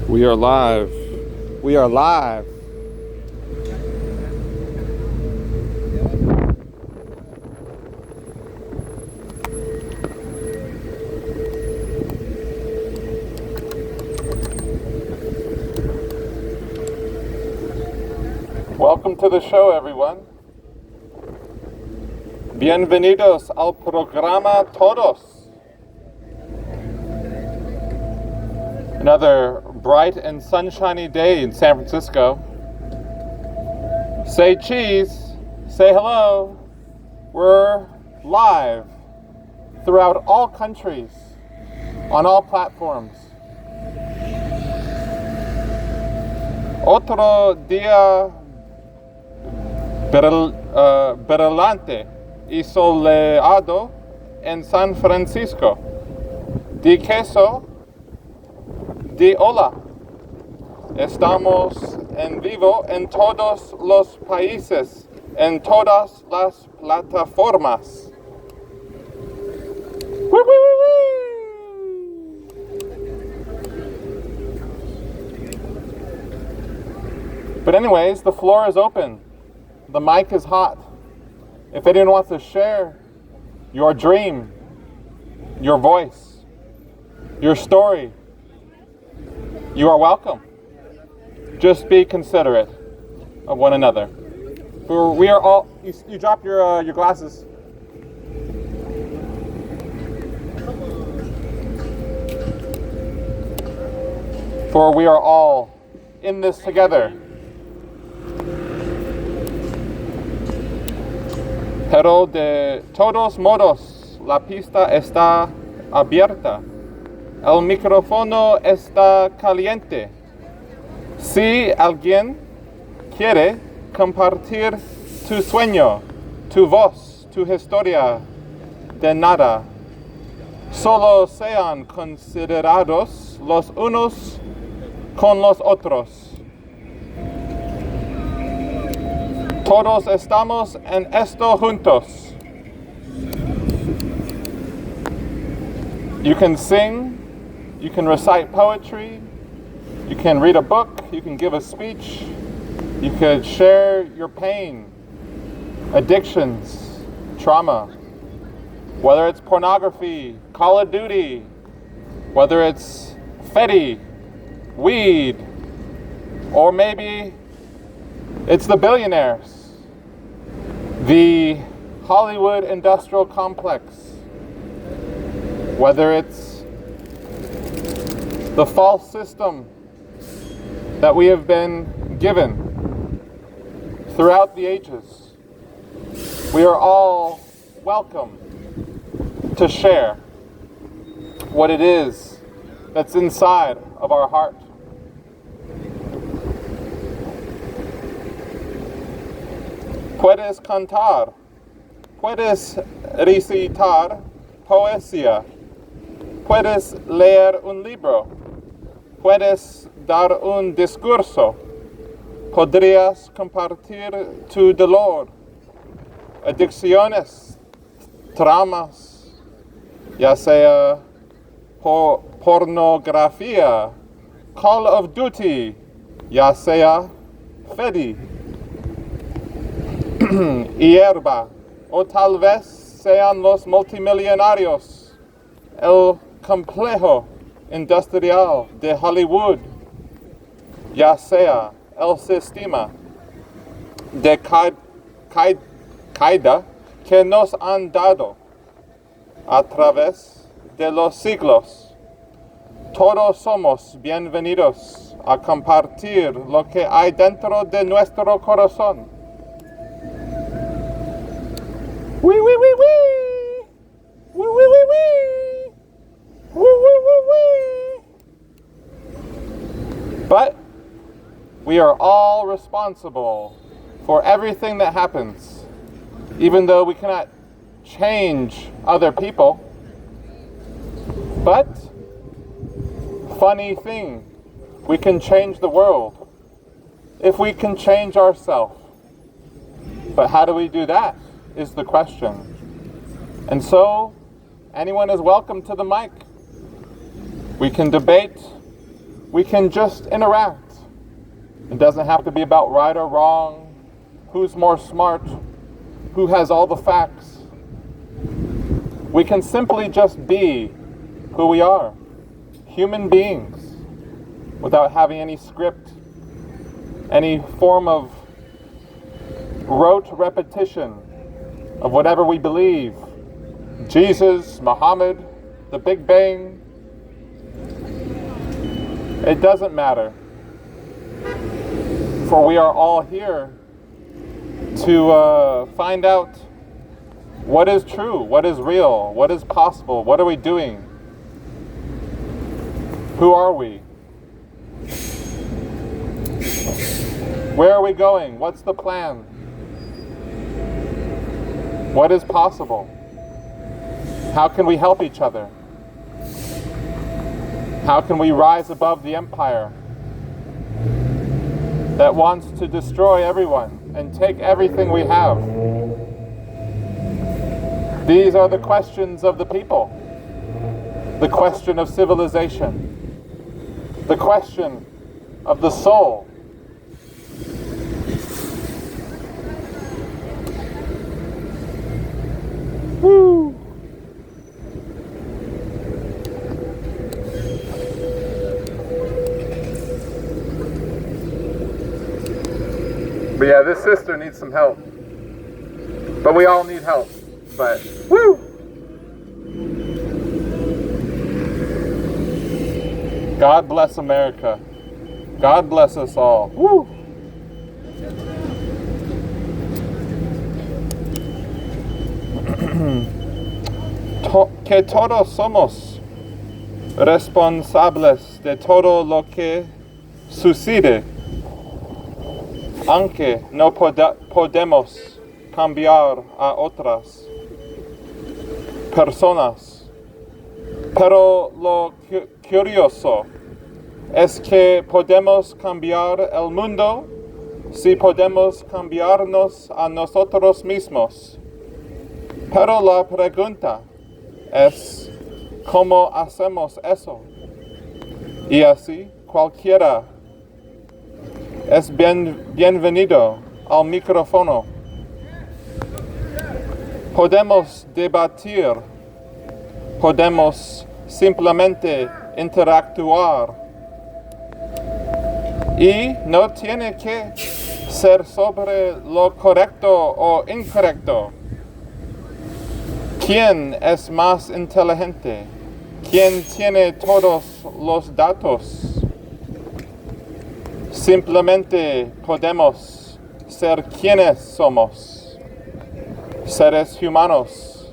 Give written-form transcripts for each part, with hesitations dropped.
We are live. We are live. Welcome to the show, everyone. Bienvenidos al programa todos. Another bright and sunshiny day in San Francisco. Say cheese, say hello. We're live throughout all countries, on all platforms. Otro día brillante y soleado en San Francisco. Di queso. Di hola. Estamos en vivo en todos los países, en todas las plataformas. ¡Wee, wee, wee, wee! But anyways, the floor is open. The mic is hot. If anyone wants to share your dream, your voice, your story, you are welcome. Just be considerate of one another. We are all. You drop your glasses. For we are all in this together. Pero de todos modos, la pista está abierta. El micrófono está caliente. Si alguien quiere compartir tu sueño, tu voz, tu historia, de nada, solo sean considerados los unos con los otros. Todos estamos en esto juntos. You can sing. You can recite poetry, you can read a book, you can give a speech, you could share your pain, addictions, trauma, whether it's pornography, Call of Duty, whether it's Fetty, weed, or maybe it's the billionaires, the Hollywood industrial complex, whether it's the false system that we have been given throughout the ages. We are all welcome to share what it is that's inside of our heart. Puedes cantar, puedes recitar poesía, puedes leer un libro, puedes dar un discurso, podrías compartir tu dolor, adicciones, traumas, ya sea pornografía, Call of Duty, ya sea Fetty, hierba, o tal vez sean los multimillonarios, el complejo industrial de Hollywood, ya sea el sistema de caída que nos han dado a través de los siglos. Todos somos bienvenidos a compartir lo que hay dentro de nuestro corazón. Wee, wee, wee, wee. Wee, wee, wee, wee. But we are all responsible for everything that happens, even though we cannot change other people. But, funny thing, we can change the world if we can change ourselves. But how do we do that is the question. And so, anyone is welcome to the mic. We can debate, We can just interact. It doesn't have to be about right or wrong, who's more smart, who has all the facts. We can simply just be who we are, human beings, without having any script, any form of rote repetition of whatever we believe. Jesus, Muhammad, the Big Bang. It doesn't matter. For we are all here to find out what is true, what is real, what is possible, what are we doing? Who are we? Where are we going? What's the plan? What is possible? How can we help each other? How can we rise above the empire that wants to destroy everyone and take everything we have? These are the questions of the people. The question of civilization. The question of the soul. Woo! But yeah, this sister needs some help. But we all need help. But, woo! God bless America. God bless us all. Woo! Que todos somos responsables de todo lo que sucede, aunque no podemos cambiar a otras personas. Pero lo curioso es que podemos cambiar el mundo si podemos cambiarnos a nosotros mismos. Pero la pregunta es, ¿cómo hacemos eso? Y así, cualquiera es bienvenido al micrófono. Podemos debatir, podemos simplemente interactuar. Y no tiene que ser sobre lo correcto o incorrecto. ¿Quién es más inteligente? ¿Quién tiene todos los datos? Simplemente podemos ser quienes somos, seres humanos,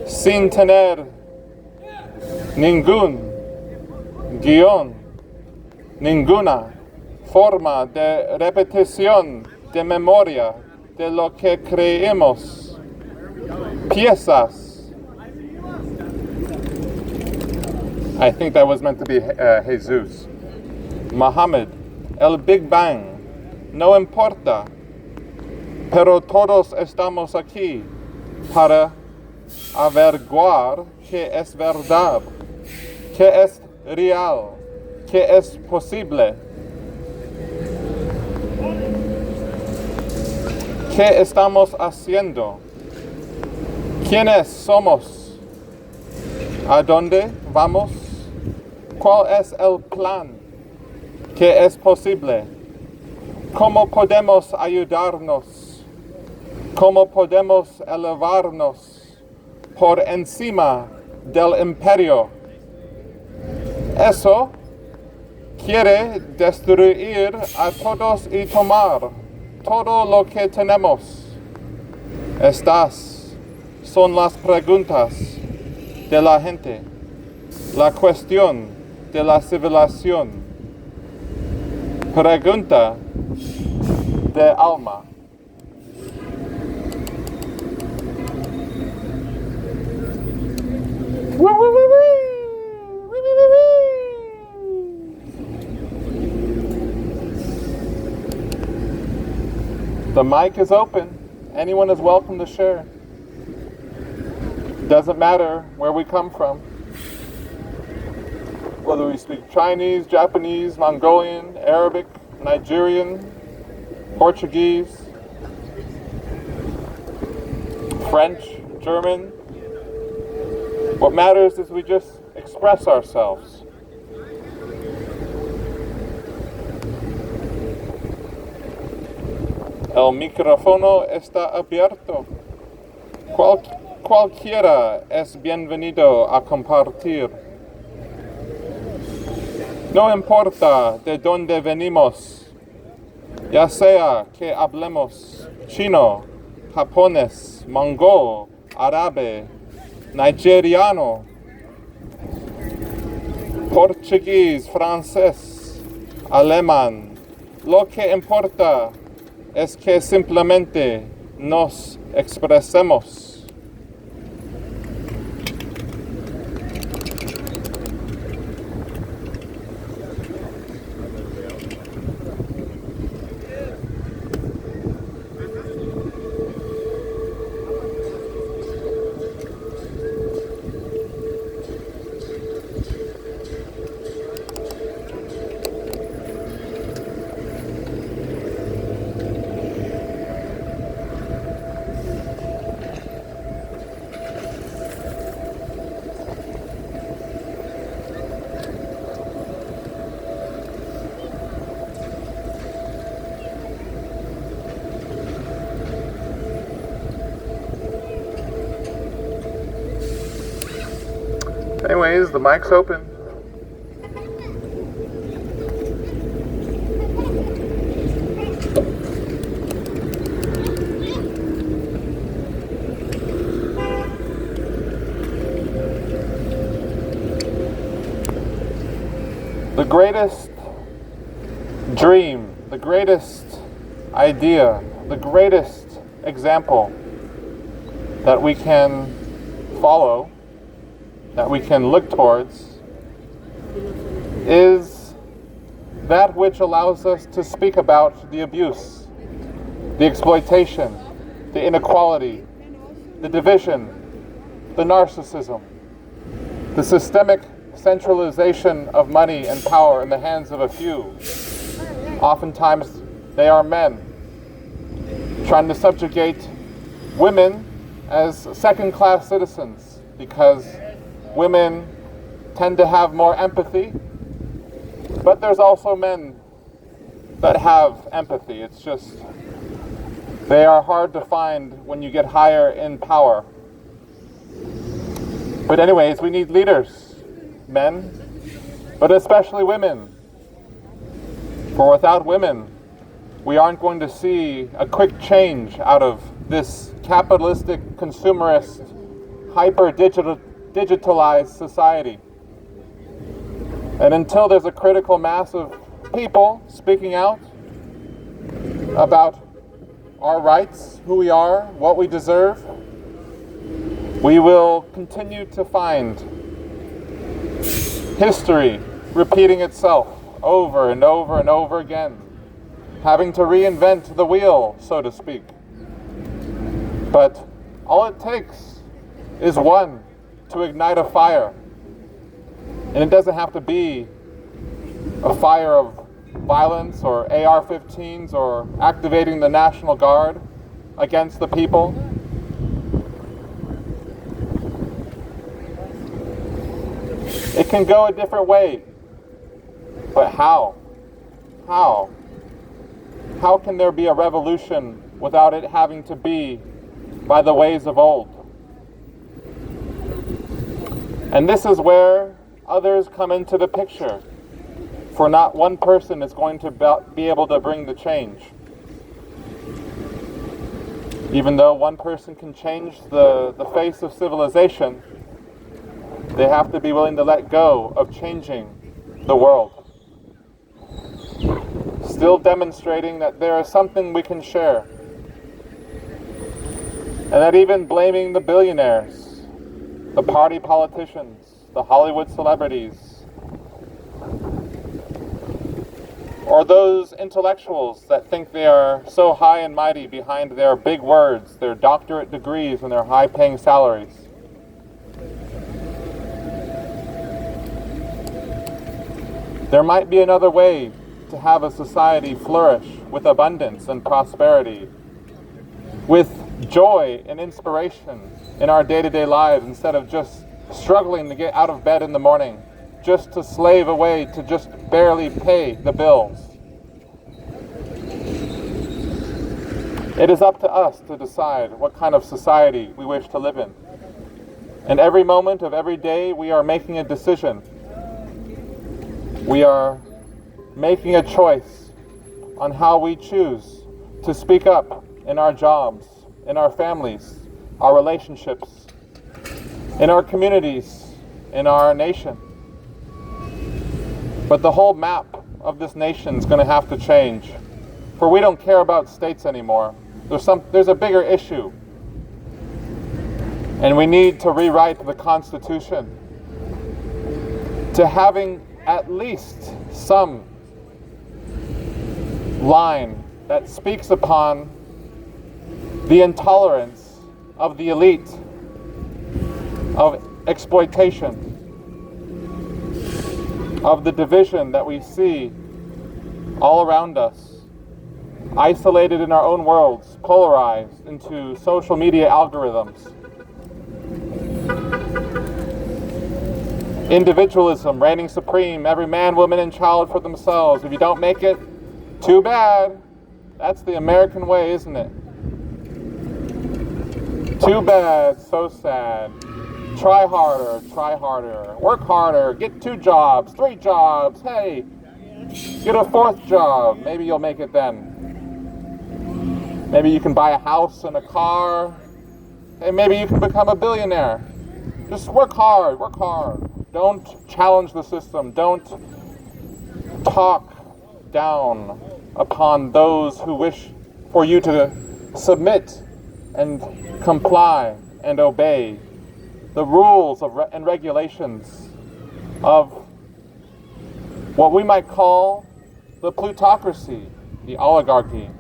sin tener ningún guión, ninguna forma de repetición de memoria de lo que creemos. Piezas. I think that was meant to be Jesus. Muhammad, el Big Bang, no importa, pero todos estamos aquí para averiguar qué es verdad, qué es real, qué es posible. ¿Qué estamos haciendo? ¿Quiénes somos? ¿A dónde vamos? ¿Cuál es el plan? ¿Qué es posible? ¿Cómo podemos ayudarnos? ¿Cómo podemos elevarnos por encima del imperio? Eso quiere destruir a todos y tomar todo lo que tenemos. Estas son las preguntas de la gente, la cuestión de la civilización. Pregunta de alma. The mic is open. Anyone is welcome to share. Doesn't matter where we come from. whether we speak Chinese, Japanese, Mongolian, Arabic, Nigerian, Portuguese, French, German. What matters is we just express ourselves. El micrófono está abierto. Cualquiera es bienvenido a compartir. No importa de dónde venimos, ya sea que hablemos chino, japonés, mongol, árabe, nigeriano, portugués, francés, alemán. Lo que importa es que simplemente nos expresemos. Anyways, the mic's open. The greatest dream, the greatest idea, the greatest example that we can follow, that we can look towards, is that which allows us to speak about the abuse, the exploitation, the inequality, the division, the narcissism, the systemic centralization of money and power in the hands of a few. Oftentimes they are men, trying to subjugate women as second-class citizens because women tend to have more empathy, but there's also men that have empathy. It's just, they are hard to find when you get higher in power. But anyways, we need leaders, men, but especially women. For without women, we aren't going to see a quick change out of this capitalistic, consumerist, hyper-digitalized society. And until there's a critical mass of people speaking out about our rights, who we are, what we deserve, we will continue to find history repeating itself over and over and over again, having to reinvent the wheel, so to speak. But all it takes is one to ignite a fire. And it doesn't have to be a fire of violence or AR-15s or activating the National Guard against the people. It can go a different way. But how? How? How can there be a revolution without it having to be by the ways of old? And this is where others come into the picture. For not one person is going to be able to bring the change. Even though one person can change the face of civilization, they have to be willing to let go of changing the world. Still demonstrating that there is something we can share. And that even blaming the billionaires, the party politicians, the Hollywood celebrities, or those intellectuals that think they are so high and mighty behind their big words, their doctorate degrees, and their high-paying salaries. There might be another way to have a society flourish with abundance and prosperity, with joy and inspiration in our day-to-day lives, instead of just struggling to get out of bed in the morning, just to slave away to just barely pay the bills. It is up to us to decide what kind of society we wish to live in. And every moment of every day, we are making a decision. We are making a choice on how we choose to speak up in our jobs, in our families, our relationships, in our communities, in our nation. But the whole map of this nation is going to have to change, for we don't care about states anymore. There's a bigger issue, and we need to rewrite the Constitution to having at least some line that speaks upon the intolerance of the elite, of exploitation, of the division that we see all around us, isolated in our own worlds, polarized into social media algorithms. Individualism reigning supreme, every man, woman, and child for themselves. If you don't make it, too bad. That's the American way, isn't it? Too bad, so sad. Try harder, work harder, get 2 jobs, 3 jobs, hey, get a 4th job, maybe you'll make it then. Maybe you can buy a house and a car, and maybe you can become a billionaire. Just work hard. Don't challenge the system. Don't talk down upon those who wish for you to submit and comply and obey the rules and regulations of what we might call the plutocracy, the oligarchy,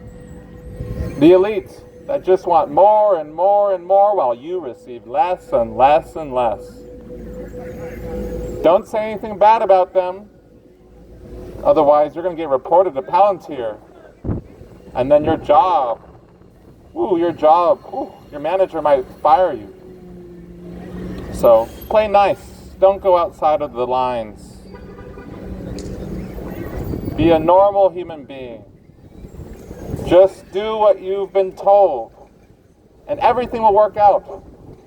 the elite that just want more and more and more while you receive less and less and less. Don't say anything bad about them, otherwise you're going to get reported to Palantir, and then your manager might fire you. So play nice. Don't go outside of the lines. Be a normal human being. Just do what you've been told, and everything will work out.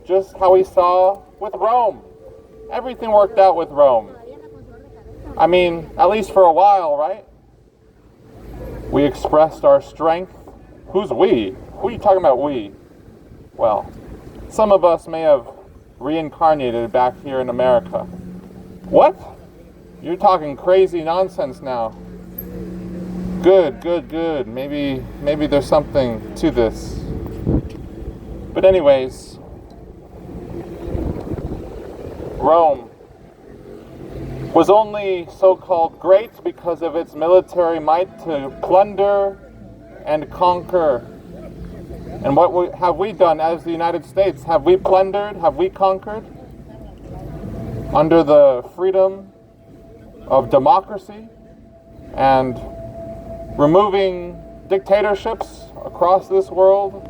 Just how we saw with Rome. Everything worked out with Rome. I mean, at least for a while, right? We expressed our strength. Who's we? Who are you talking about, we? Well, some of us may have reincarnated back here in America. What? You're talking crazy nonsense now. Good. Maybe there's something to this. But anyways, Rome was only so-called great because of its military might to plunder and conquer. And what have we done as the United States? Have we plundered? Have we conquered? Under the freedom of democracy and removing dictatorships across this world?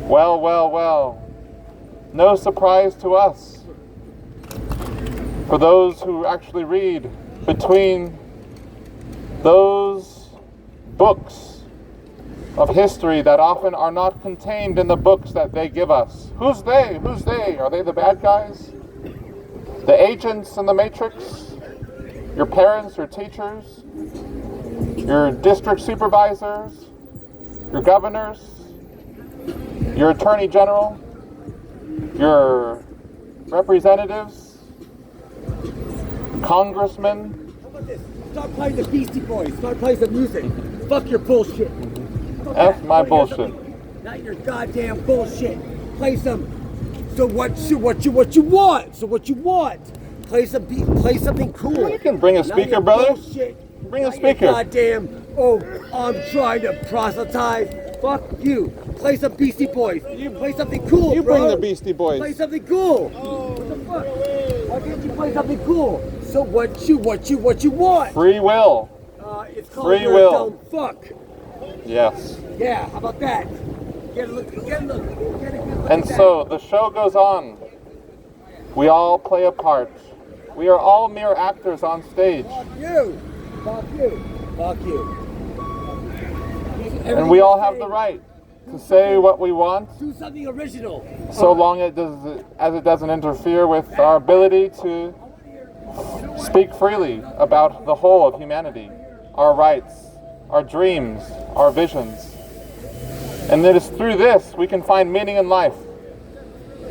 Well. No surprise to us. For those who actually read between those books of history that often are not contained in the books that they give us. Who's they? Are they the bad guys? The agents in the Matrix? Your parents, your teachers? Your district supervisors? Your governors? Your attorney general? Your representatives? Congressmen? How about this? Start playing the Beastie Boys. Start playing some music. Fuck your bullshit. F my bullshit. Not your goddamn bullshit. Play some. So what you want? Play something cool. You can bring a speaker, brother. Bullshit. Bring a speaker. Goddamn. Oh, I'm trying to proselytize. Fuck you. Play some Beastie Boys. Play something cool, You bro. bring the Beastie Boys. Play something cool. What the fuck? Why can't you play something cool? So what you want? Free will. It's called Free you're will. a dumb fuck. Yes. Yeah, how about that? Get a look, get a look, get a good look And at that. so the show goes on. We all play a part. We are all mere actors on stage. Fuck you. Fuck you. Fuck you. And we all have the right to say what we want, Do something original. so long as it doesn't interfere with our ability to speak freely about the whole of humanity, our rights, our dreams, our visions. And it is through this we can find meaning in life,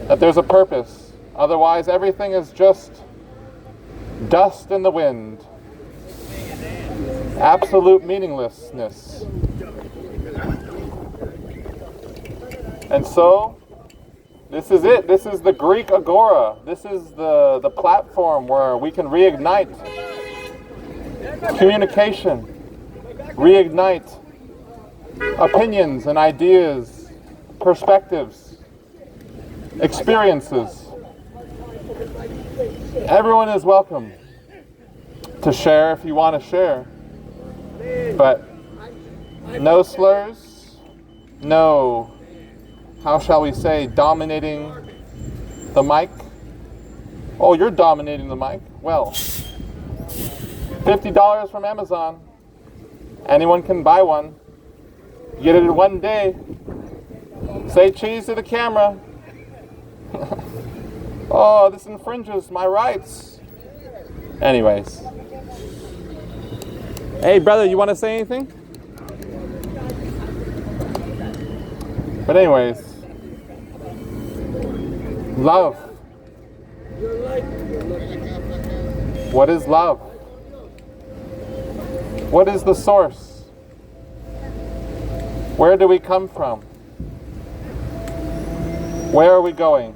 that there's a purpose. Otherwise, everything is just dust in the wind. Absolute meaninglessness. And so, this is it. This is the Greek Agora. This is the platform where we can reignite communication, reignite opinions and ideas, perspectives, experiences. Everyone is welcome to share if you want to share, but no slurs, no, how shall we say, dominating the mic. Oh, you're dominating the mic? Well, $50 from Amazon. Anyone can buy one. Get it in one day. Say cheese to the camera. Oh, this infringes my rights. Anyways. Hey, brother, you want to say anything? But anyways. Love. What is love? What is the source? Where do we come from? Where are we going?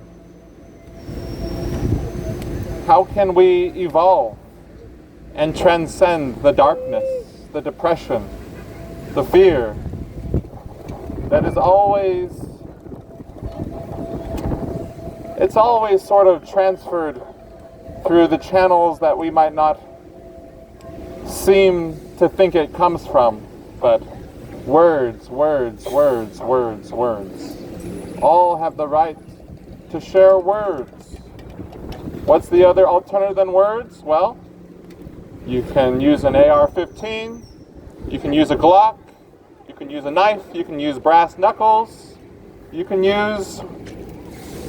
How can we evolve and transcend the darkness, the depression, the fear that is always, it's always sort of transferred through the channels that we might not seem to think it comes from, but words, words, words, words, words. All have the right to share words. What's the other alternative than words? Well, you can use an AR-15, you can use a Glock, you can use a knife, you can use brass knuckles, you can use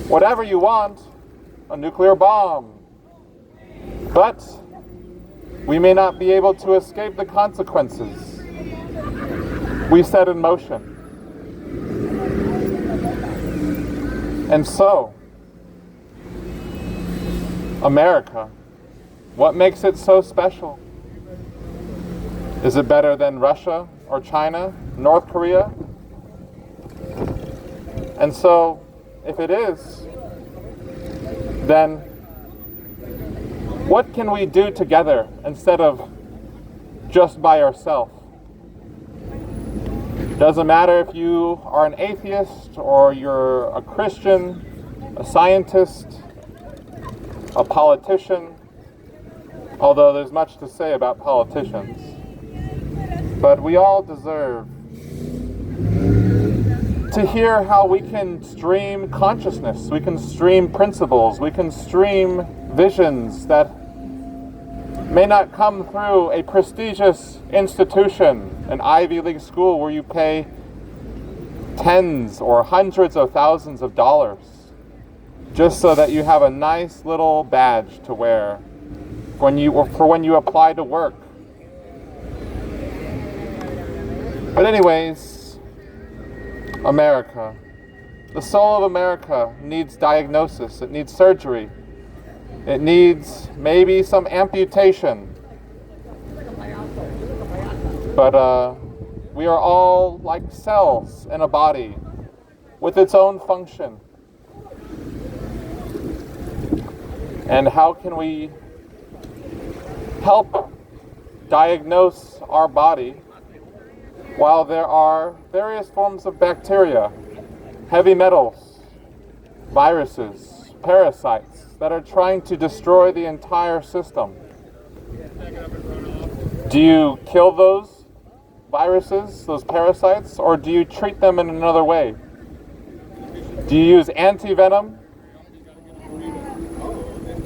whatever you want, a nuclear bomb. But we may not be able to escape the consequences we set in motion. And so, America, what makes it so special? Is it better than Russia or China, North Korea? And so, if it is, then what can we do together instead of just by ourselves? Doesn't matter if you are an atheist or you're a Christian, a scientist, a politician, although there's much to say about politicians. But we all deserve to hear how we can stream consciousness, we can stream principles, we can stream visions that may not come through a prestigious institution, an Ivy League school where you pay tens or hundreds of thousands of dollars just so that you have a nice little badge to wear when you apply to work. But anyways, America. The soul of America needs diagnosis. It needs surgery. It needs maybe some amputation. But we are all like cells in a body with its own function. And how can we help diagnose our body while there are various forms of bacteria, heavy metals, viruses, parasites that are trying to destroy the entire system? Do you kill those viruses, those parasites, or do you treat them in another way? Do you use anti-venom?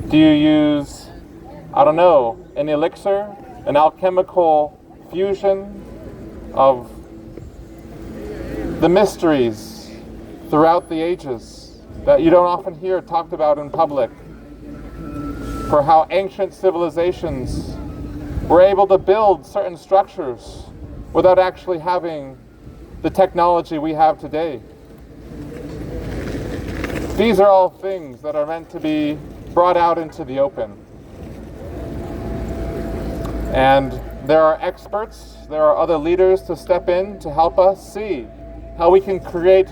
Do you use, I don't know, an elixir, an alchemical fusion of the mysteries throughout the ages that you don't often hear talked about in public, for how ancient civilizations were able to build certain structures without actually having the technology we have today? These are all things that are meant to be brought out into the open. And there are experts, there are other leaders to step in to help us see how we can create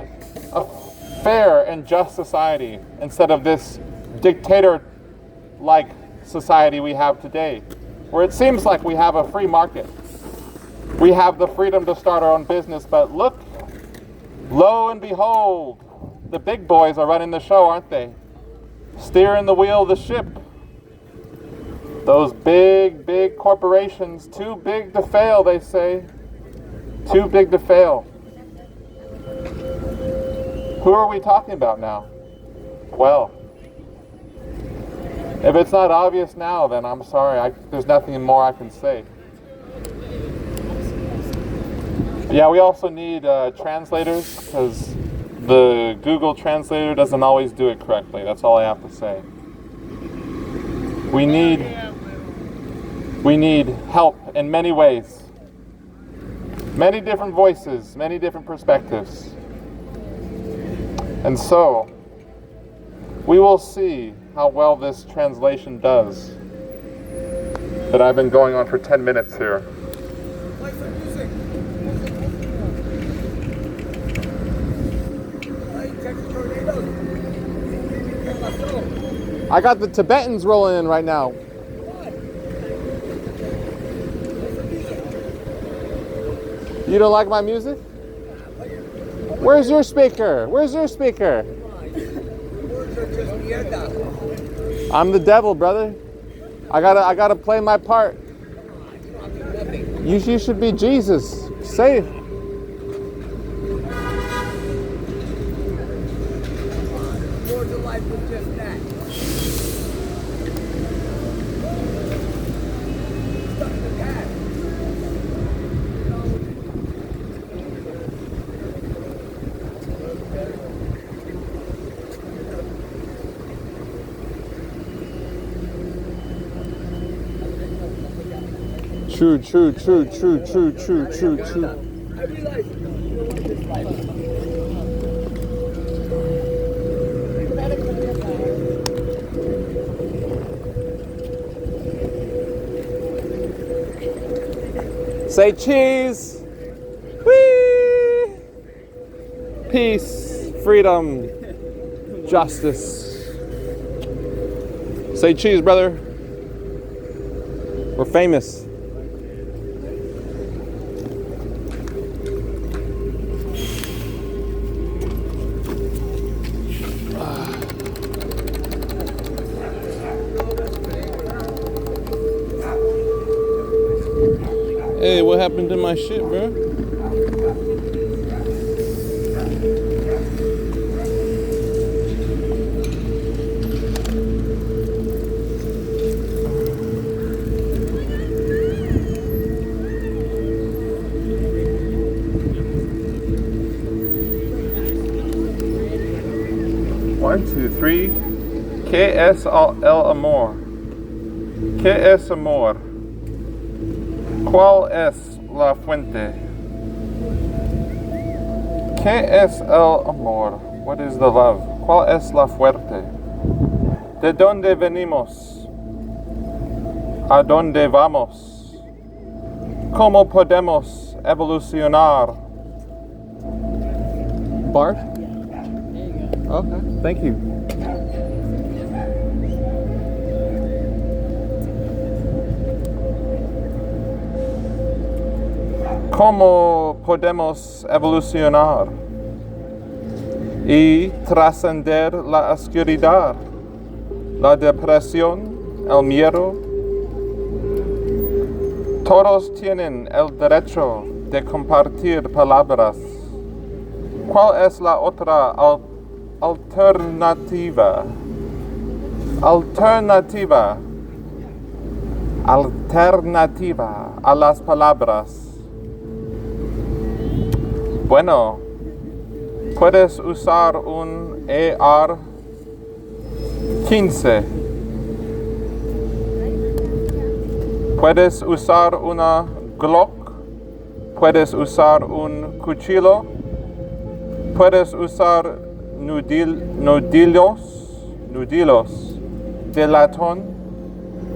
a fair and just society instead of this dictator-like society we have today, where it seems like we have a free market. We have the freedom to start our own business, but look, lo and behold, the big boys are running the show, aren't they? Steering the wheel of the ship. Those big, big corporations, too big to fail, they say. Too big to fail. Who are we talking about now? Well, if it's not obvious now, then I'm sorry. There's nothing more I can say. Yeah, we also need translators, because the Google Translator doesn't always do it correctly. That's all I have to say. We need help in many ways. Many different voices, many different perspectives. And so, we will see how well this translation does. That I've been going on for 10 minutes here. I got the Tibetans rolling in right now. You don't like my music? Where's your speaker? Where's your speaker? I'm the devil, brother. I gotta play my part. You should be Jesus. Say it. True. Say cheese. Whee! Peace, freedom, justice. Say cheese, brother. We're famous. Hey, what happened to my shit, bro? One, two, three. ¿Qué es el amor? ¿Qué es amor? ¿Cuál es la fuente? ¿Qué es el amor? What is the love? ¿Cuál es la fuente? ¿De dónde venimos? ¿A dónde vamos? ¿Cómo podemos evolucionar? Bart? Okay, thank you. ¿Cómo podemos evolucionar y trascender la oscuridad, la depresión, el miedo, Todos tienen el derecho de compartir palabras. ¿Cuál es la otra alternativa? Alternativa a las palabras. Bueno, puedes usar un AR-15. Puedes usar una Glock. Puedes usar un cuchillo. Puedes usar nudillos de latón.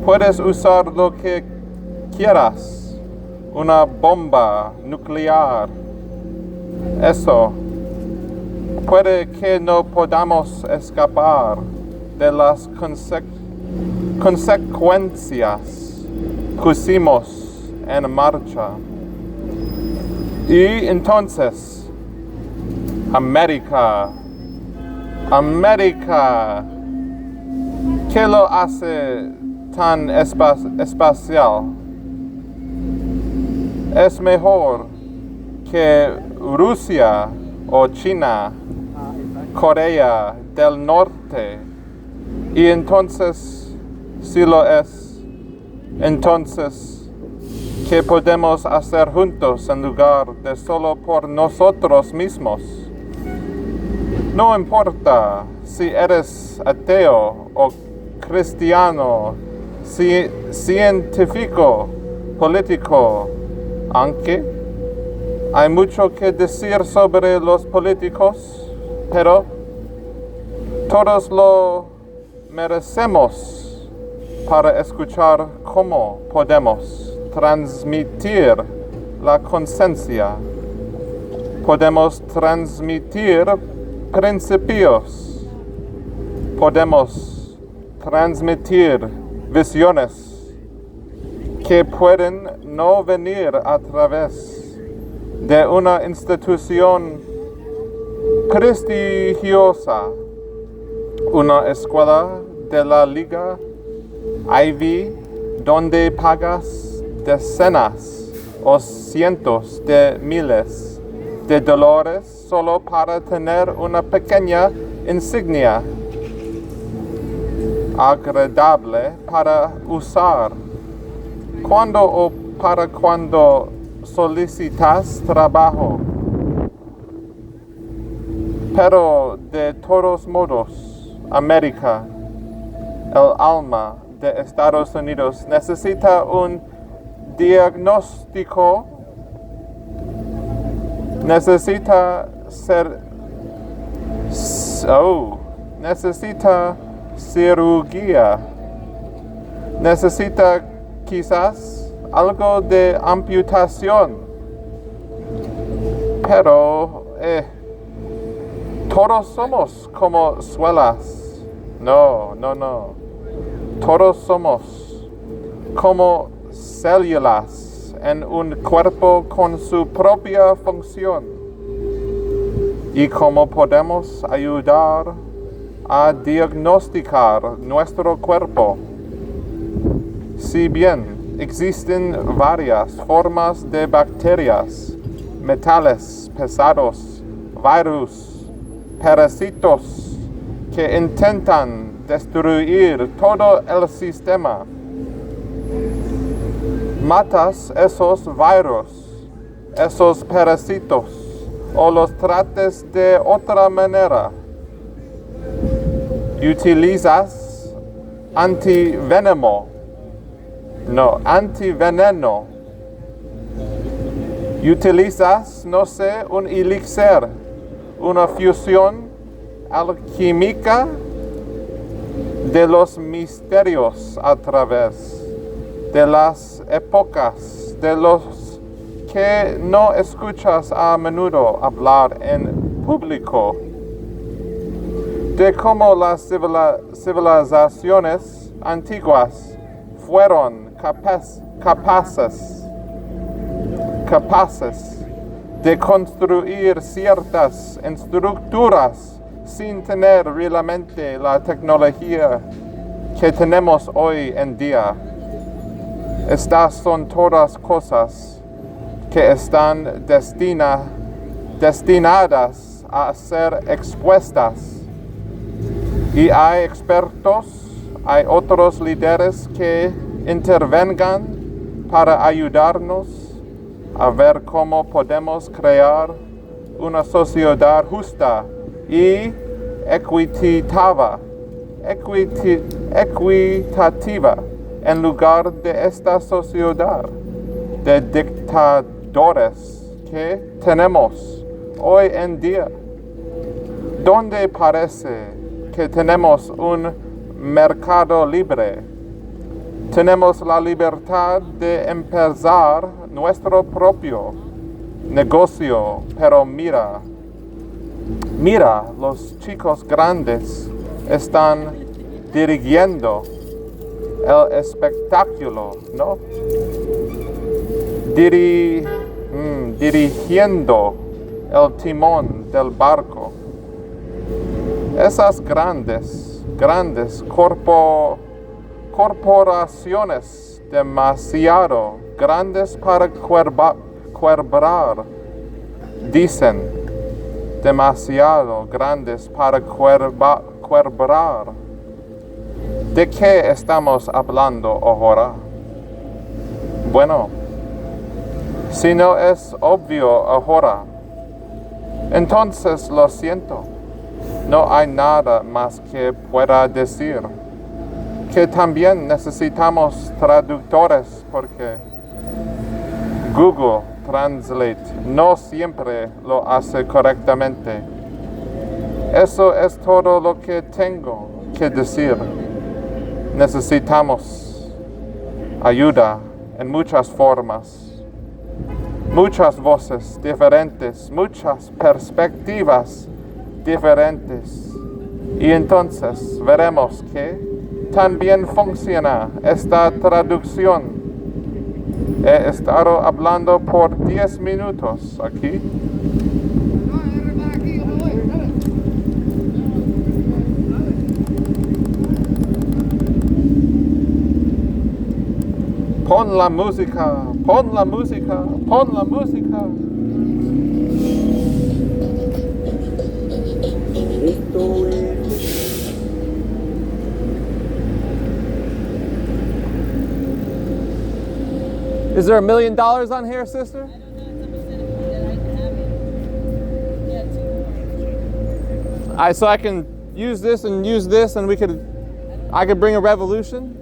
Puedes usar lo que quieras. Una bomba nuclear. Eso. Puede que no podamos escapar de las consecuencias. Pusimos en marcha. Y entonces, América, ¿qué lo hace tan especial? Es mejor que Rusia o China, Corea del Norte. Y entonces, si lo es, entonces, ¿qué podemos hacer juntos en lugar de solo por nosotros mismos? No importa si eres ateo o cristiano, científico, político, aunque hay mucho que decir sobre los políticos, pero todos lo merecemos para escuchar cómo podemos transmitir la conciencia. Podemos transmitir principios. Podemos transmitir visiones que pueden no venir a través de una institución prestigiosa, una escuela de la Liga Ivy, donde pagas decenas o cientos de miles de dólares solo para tener una pequeña insignia agradable para usar. Cuando solicitas trabajo. Pero de todos modos, América, el alma de Estados Unidos, necesita un diagnóstico, necesita cirugía, necesita quizás algo de amputación, pero todos somos como suelas. No. Todos somos como células en un cuerpo con su propia función. ¿Y cómo podemos ayudar a diagnosticar nuestro cuerpo? Si bien existen varias formas de bacterias, metales pesados, virus, parásitos que intentan destruir todo el sistema. Matas esos virus, esos parásitos, o los trates de otra manera. Utilizas antiveneno. Utilizas, un elixir, una fusión alquímica de los misterios a través de las épocas, de los que no escuchas a menudo hablar en público, de cómo las civilizaciones antiguas fueron capaces de construir ciertas estructuras sin tener realmente la tecnología que tenemos hoy en día. Estas son todas cosas que están destinadas a ser expuestas. Y hay expertos, hay otros líderes que intervengan para ayudarnos a ver cómo podemos crear una sociedad justa y equitativa en lugar de esta sociedad de dictadores que tenemos hoy en día, donde parece que tenemos un mercado libre. Tenemos la libertad de empezar nuestro propio negocio, pero mira, los chicos grandes están dirigiendo el espectáculo, ¿no? Dirigiendo el timón del barco. Esas grandes corporaciones demasiado grandes para quebrar, dicen, demasiado grandes para quebrar. ¿De qué estamos hablando ahora? Bueno, si no es obvio ahora, entonces lo siento. No hay nada más que pueda decir. Que también necesitamos traductores porque Google Translate no siempre lo hace correctamente. Eso es todo lo que tengo que decir. Necesitamos ayuda en muchas formas, muchas voces diferentes, muchas perspectivas diferentes. Y entonces veremos que también funciona esta traducción. He estado hablando por 10 minutos aquí. Pon la música, pon la música, pon la música. Esto es. Is there $1 million on here, sister? So I can use this and I could bring a revolution?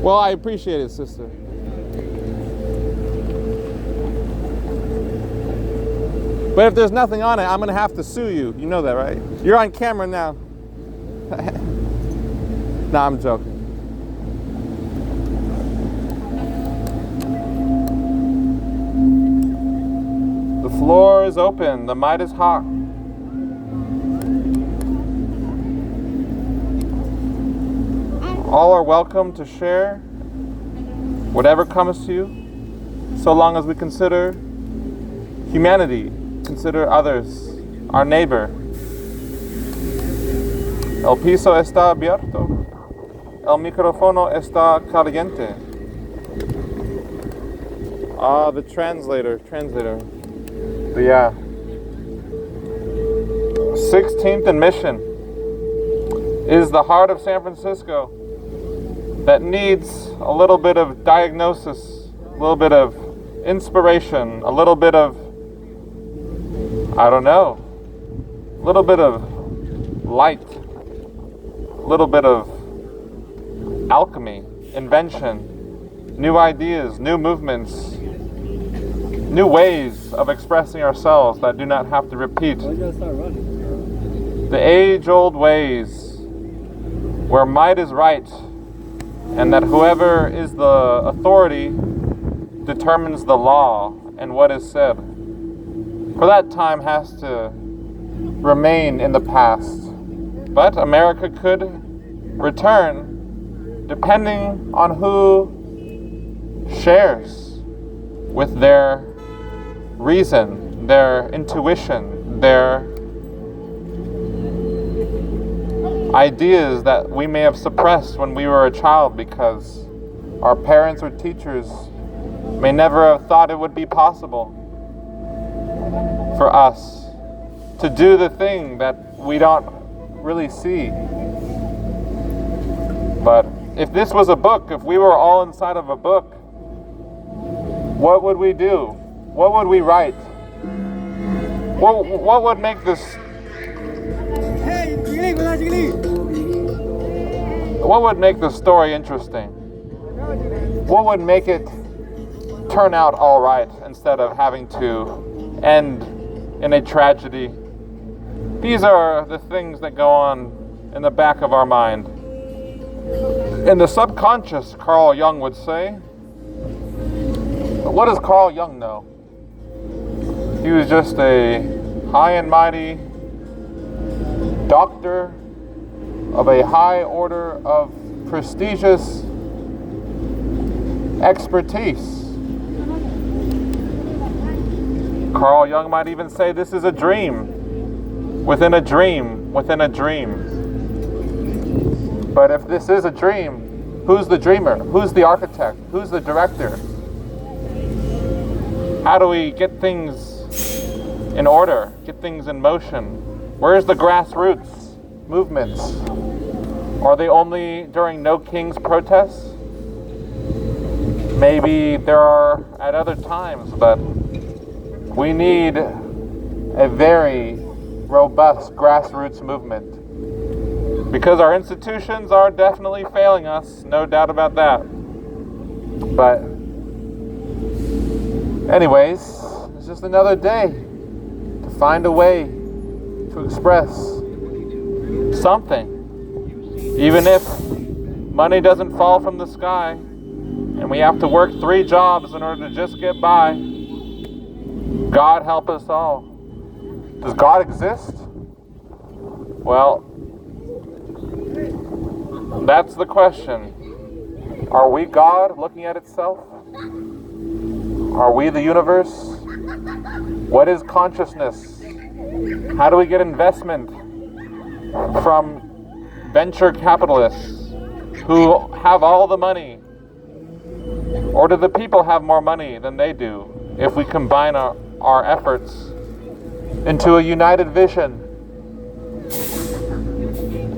Well, I appreciate it, sister. But if there's nothing on it, I'm gonna have to sue you. You know that, right? You're on camera now. Nah, I'm joking. The floor is open. The mic is hot. All are welcome to share whatever comes to you, so long as we consider humanity, consider others, our neighbor. El piso está abierto. El micrófono está caliente. The translator. But yeah. 16th and Mission is the heart of San Francisco that needs a little bit of diagnosis, a little bit of inspiration, a little bit of, I don't know, a little bit of light, a little bit of alchemy, invention, new ideas, new movements, new ways of expressing ourselves that do not have to repeat the age-old ways where might is right and that whoever is the authority determines the law and what is said. For that time has to remain in the past. But America could return depending on who shares with their reason, their intuition, their ideas that we may have suppressed when we were a child because our parents or teachers may never have thought it would be possible for us to do the thing that we don't really see. But if this was a book, if we were all inside of a book, what would we do? What would we write? What would make this? What would make the story interesting? What would make it turn out all right instead of having to end in a tragedy? These are the things that go on in the back of our mind. In the subconscious, Carl Jung would say. What does Carl Jung know? He was just a high and mighty doctor of a high order of prestigious expertise. Carl Jung might even say this is a dream within a dream within a dream. But if this is a dream, who's the dreamer? Who's the architect? Who's the director? How do we get things in order, get things in motion? Where's the grassroots movements? Are they only during No Kings protests? Maybe there are at other times, but we need a very robust grassroots movement because our institutions are definitely failing us, no doubt about that. But anyways, it's just another day to find a way to express something. Even if money doesn't fall from the sky and we have to work 3 jobs in order to just get by, God help us all. Does God exist? Well, that's the question. Are we God looking at itself? Are we the universe? What is consciousness? How do we get investment from venture capitalists who have all the money? Or do the people have more money than they do if we combine our efforts into a united vision?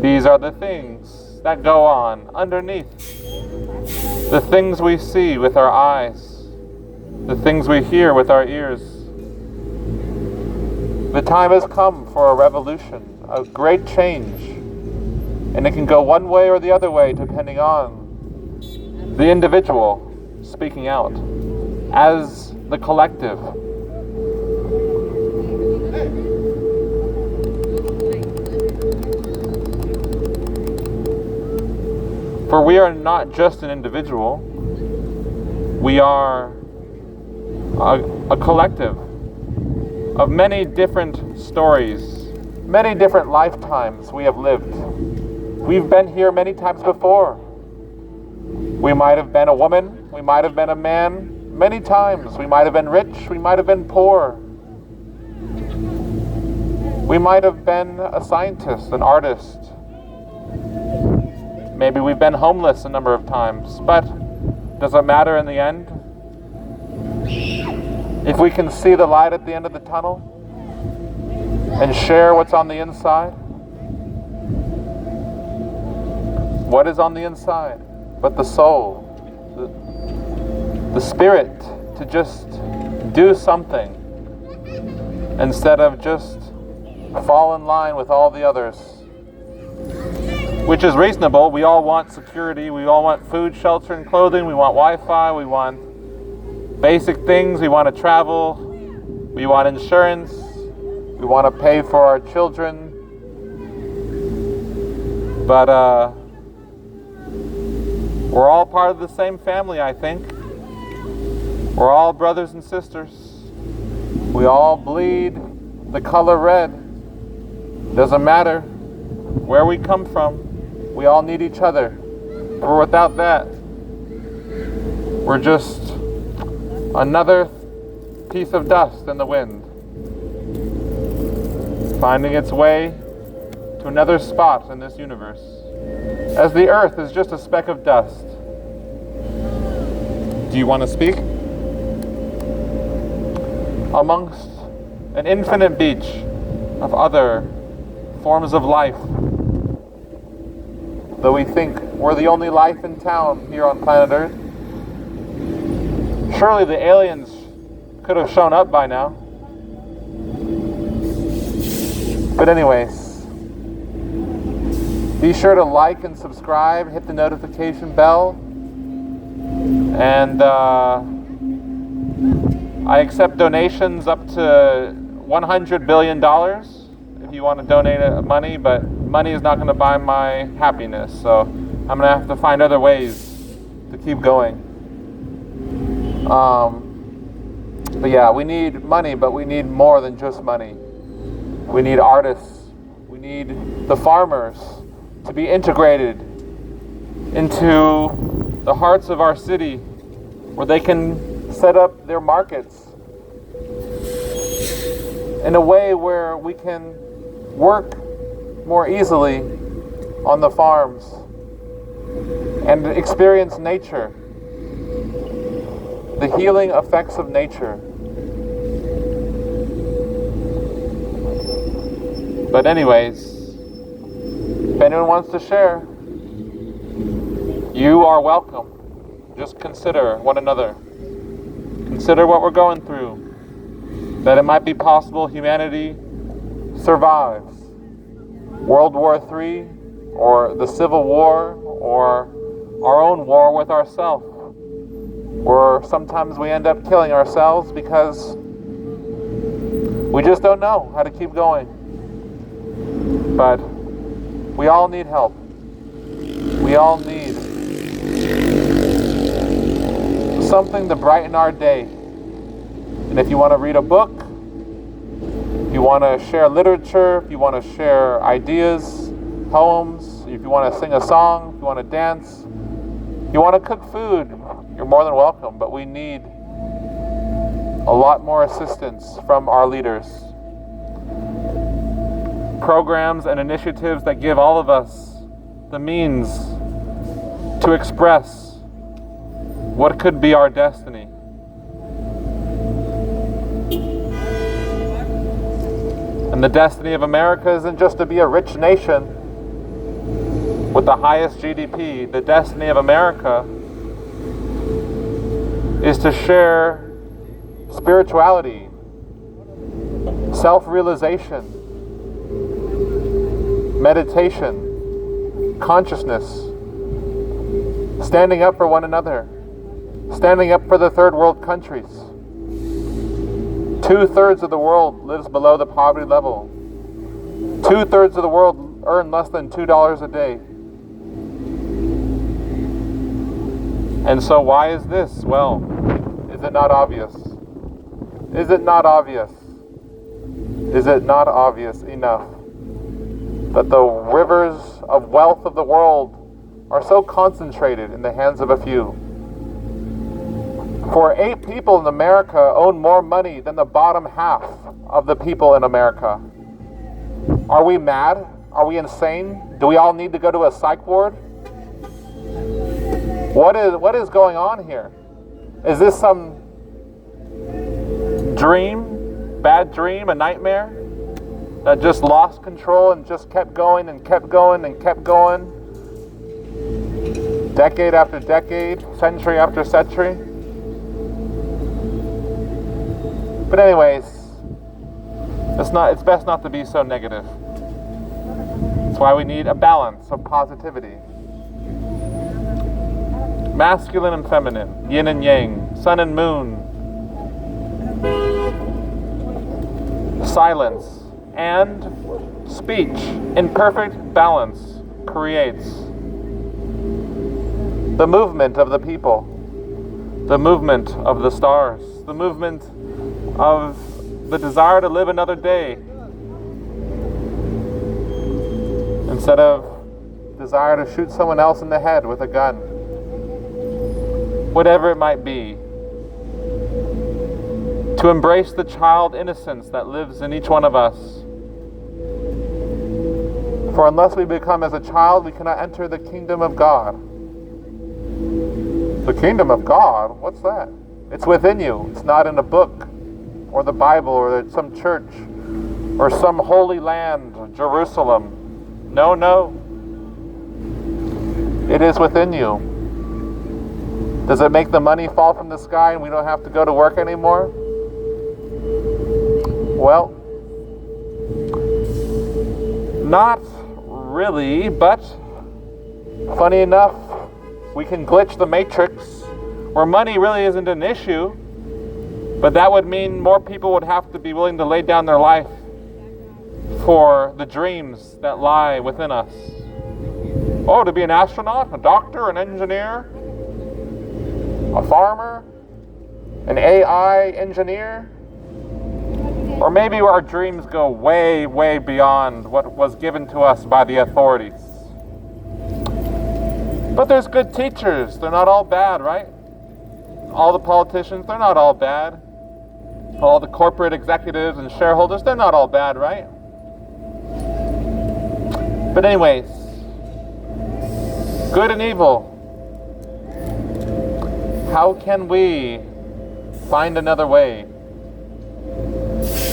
These are the things that go on underneath. The things we see with our eyes. The things we hear with our ears. The time has come for a revolution, a great change. And it can go one way or the other way depending on the individual speaking out as the collective. For we are not just an individual, we are a collective of many different stories, many different lifetimes we have lived. We've been here many times before. We might have been a woman, we might have been a man, many times. We might have been rich, we might have been poor. We might have been a scientist, an artist. Maybe we've been homeless a number of times, but does it matter in the end? If we can see the light at the end of the tunnel and share what's on the inside, what is on the inside but the soul, the spirit to just do something instead of just fall in line with all the others, which is reasonable. We all want security, we all want food, shelter, and clothing, we want Wi-Fi, we want basic things, we want to travel, we want insurance, we want to pay for our children. But we're all part of the same family, I think. We're all brothers and sisters. We all bleed the color red. Doesn't matter where we come from. We all need each other. For without that, we're just another piece of dust in the wind, finding its way to another spot in this universe, as the earth is just a speck of dust. Do you want to speak? Amongst an infinite beach of other forms of life, though we think we're the only life in town here on planet Earth, surely the aliens could have shown up by now. But anyways, be sure to like and subscribe, hit the notification bell, and I accept donations up to $100 billion if you want to donate money, but money is not going to buy my happiness, so I'm going to have to find other ways to keep going. But yeah, we need money, but we need more than just money. We need artists. We need the farmers to be integrated into the hearts of our city, where they can set up their markets in a way where we can work more easily on the farms and experience nature, the healing effects of nature. But anyways, if anyone wants to share, you are welcome. Just consider one another. Consider what we're going through. That it might be possible humanity survives World War III, or the Civil War, or our own war with ourselves. Or sometimes we end up killing ourselves because we just don't know how to keep going. But we all need help. We all need something to brighten our day. And if you want to read a book, if you want to share literature, if you want to share ideas, poems, if you want to sing a song, if you want to dance, if you want to cook food, you're more than welcome. But we need a lot more assistance from our leaders. Programs and initiatives that give all of us the means to express what could be our destiny. And the destiny of America isn't just to be a rich nation with the highest GDP. The destiny of America is to share spirituality, self-realization, meditation, consciousness, standing up for one another, standing up for the third world countries. 2/3 of the world lives below the poverty level. 2/3 of the world earn less than $2 a day. And so why is this? Well, is it not obvious? Is it not obvious? Is it not obvious enough that the rivers of wealth of the world are so concentrated in the hands of a few? For 8 people in America own more money than the bottom half of the people in America. Are we mad? Are we insane? Do we all need to go to a psych ward? What is going on here? Is this some dream, bad dream, a nightmare that just lost control and just kept going and kept going and kept going? Decade after decade, century after century. But anyways, it's best not to be so negative. That's why we need a balance of positivity. Masculine and feminine, yin and yang, sun and moon, silence and speech in perfect balance creates the movement of the people, the movement of the stars, the movement of the desire to live another day instead of desire to shoot someone else in the head with a gun. Whatever it might be. To embrace the child innocence that lives in each one of us. For unless we become as a child, we cannot enter the kingdom of God. The kingdom of God? What's that? It's within you. It's not in a book, or the Bible, or some church, or some holy land, Jerusalem. No, no. It is within you. Does it make the money fall from the sky and we don't have to go to work anymore? Well, not really, but funny enough, we can glitch the matrix where money really isn't an issue, but that would mean more people would have to be willing to lay down their life for the dreams that lie within us. Oh, to be an astronaut, a doctor, an engineer, a farmer, an AI engineer, or maybe our dreams go way, way beyond what was given to us by the authorities. But there's good teachers. They're not all bad, right? All the politicians, they're not all bad. All the corporate executives and shareholders, they're not all bad, right? But anyways, good and evil. How can we find another way?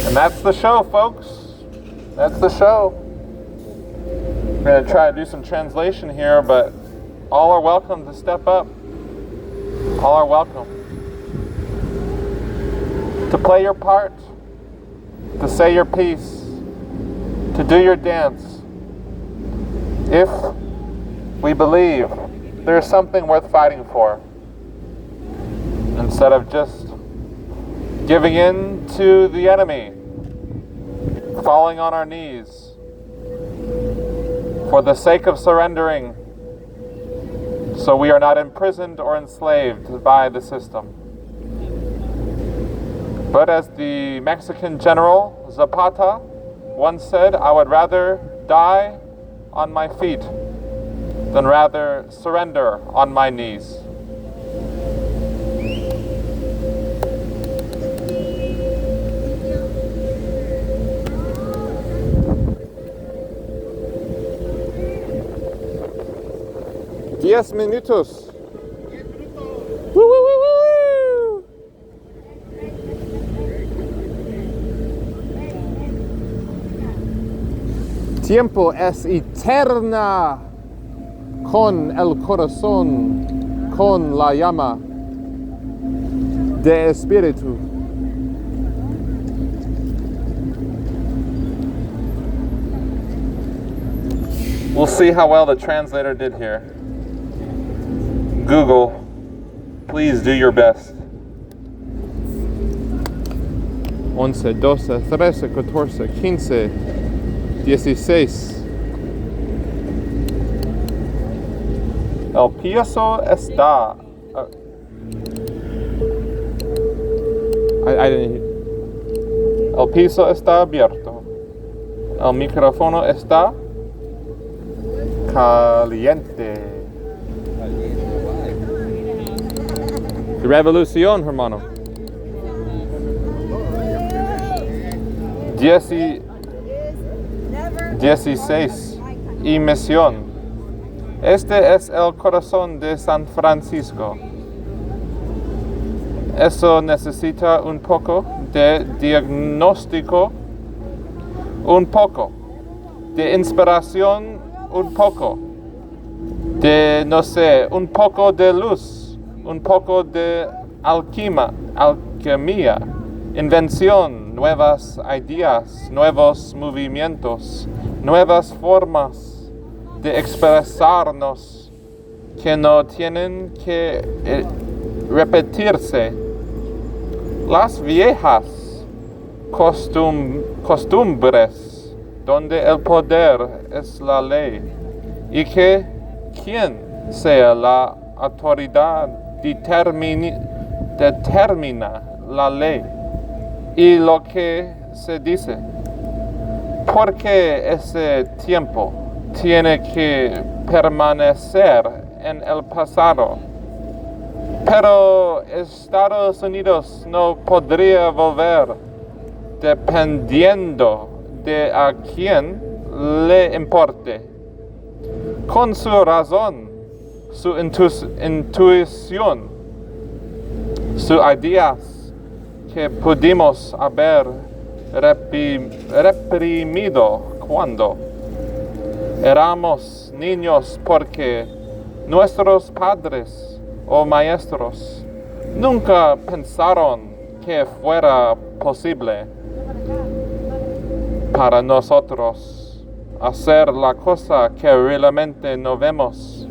And that's the show, folks. That's the show. I'm going to try to do some translation here, but all are welcome to step up. All are welcome to play your part, to say your piece, to do your dance. If we believe there's something worth fighting for, instead of just giving in to the enemy, falling on our knees for the sake of surrendering, so we are not imprisoned or enslaved by the system. But as the Mexican general Zapata once said, I would rather die on my feet than rather surrender on my knees. Diez minutos. Woo, woo, woo, woo. Tiempo es eterna con el corazón, con la llama de espíritu. We'll see how well the translator did here. Google, please do your best. 11, 12, 13, 14, 15, 16. El piso está. I didn't hear. El piso está abierto. El micrófono está caliente. Revolución, hermano. 16. Y misión. Este es el corazón de San Francisco. Eso necesita un poco de diagnóstico, un poco de inspiración, un poco de, no sé, un poco de luz, un poco de alquimia, invención, nuevas ideas, nuevos movimientos, nuevas formas de expresarnos que no tienen que repetirse. Las viejas costumbres donde el poder es la ley y que quien sea la autoridad determina la ley y lo que se dice, porque ese tiempo tiene que permanecer en el pasado. Pero Estados Unidos no podría volver dependiendo de a quién le importe. Con su razón, su intuición, sus ideas que pudimos haber reprimido cuando éramos niños porque nuestros padres o maestros nunca pensaron que fuera posible para nosotros hacer la cosa que realmente no vemos.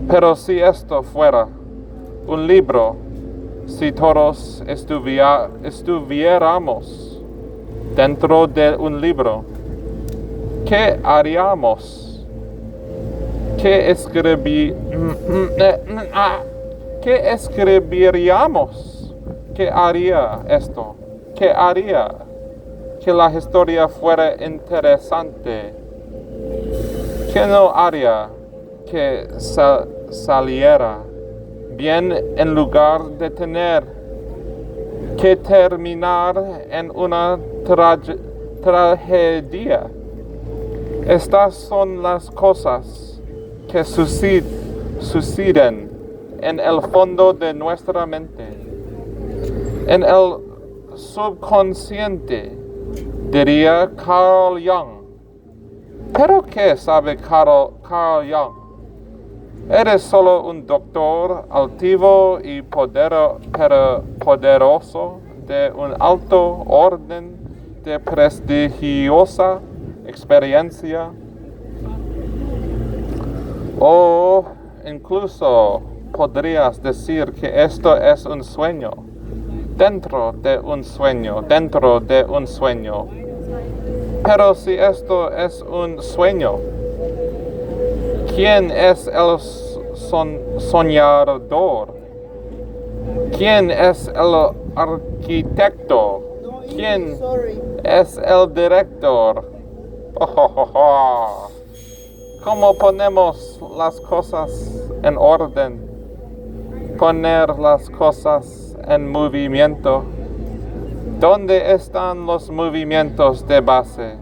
Pero si esto fuera un libro, si todos estuviéramos dentro de un libro, ¿qué haríamos? ¿Qué escribiríamos? ¿Qué haría esto? ¿Qué haría que la historia fuera interesante? ¿Qué no haría que saliera bien en lugar de tener que terminar en una tragedia? Estas son las cosas que suceden en el fondo de nuestra mente, en el subconsciente, diría Carl Jung. ¿Pero qué sabe Carl Jung? Eres solo un doctor altivo y poderoso de un alto orden de prestigiosa experiencia. O incluso podrías decir que esto es un sueño, dentro de un sueño. Pero si esto es un sueño, ¿quién es el soñador? ¿Quién es el arquitecto? ¿Quién es el director? ¿Cómo ponemos las cosas en orden? Poner las cosas en movimiento. ¿Dónde están los movimientos de base?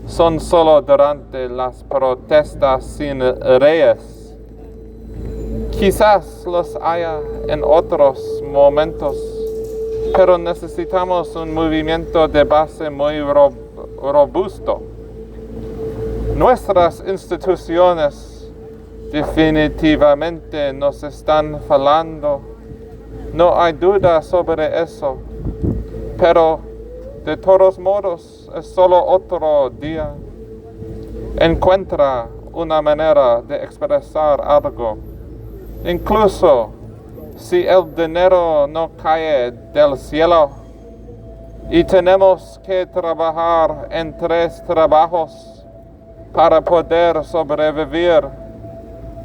Son solo durante las protestas sin reyes. Quizás los haya en otros momentos, pero necesitamos un movimiento de base muy robusto. Nuestras instituciones definitivamente nos están fallando. No hay duda sobre eso. Pero de todos modos es solo otro día. Encuentra una manera de expresar algo. Incluso si el dinero no cae del cielo y tenemos que trabajar en 3 trabajos para poder sobrevivir,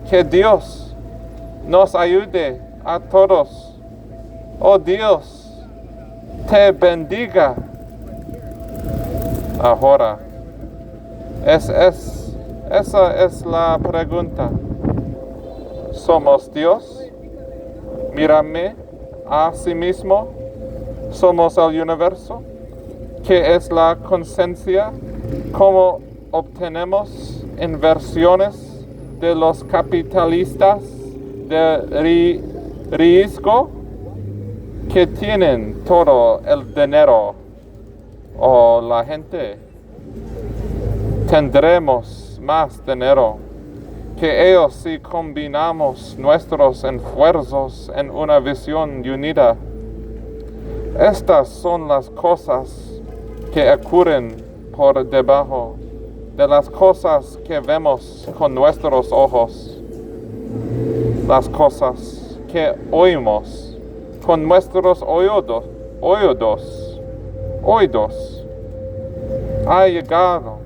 que Dios nos ayude a todos. Oh Dios, te bendiga. Ahora, esa es la pregunta. ¿Somos Dios? Mírame a sí mismo. ¿Somos el universo? ¿Qué es la conciencia? ¿Cómo obtenemos inversiones de los capitalistas de riesgo que tienen todo el dinero? ¿O la gente? Tendremos más dinero que ellos si combinamos nuestros esfuerzos en una visión unida. Estas son las cosas que ocurren por debajo de las cosas que vemos con nuestros ojos, las cosas que oímos con nuestros oídos. Ha llegado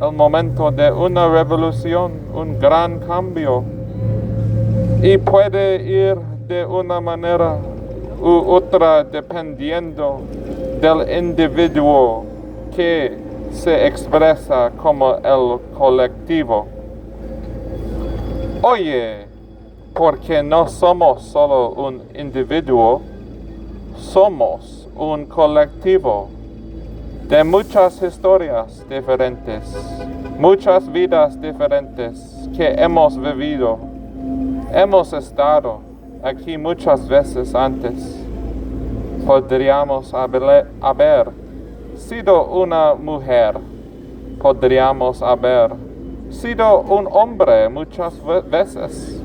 el momento de una revolución, un gran cambio, y puede ir de una manera u otra dependiendo del individuo que se expresa como el colectivo. Oye, porque no somos solo un individuo, somos un colectivo. de muchas historias diferentes, muchas vidas diferentes que hemos vivido. Hemos estado aquí muchas veces antes. Podríamos haber sido una mujer. Podríamos haber sido un hombre muchas veces.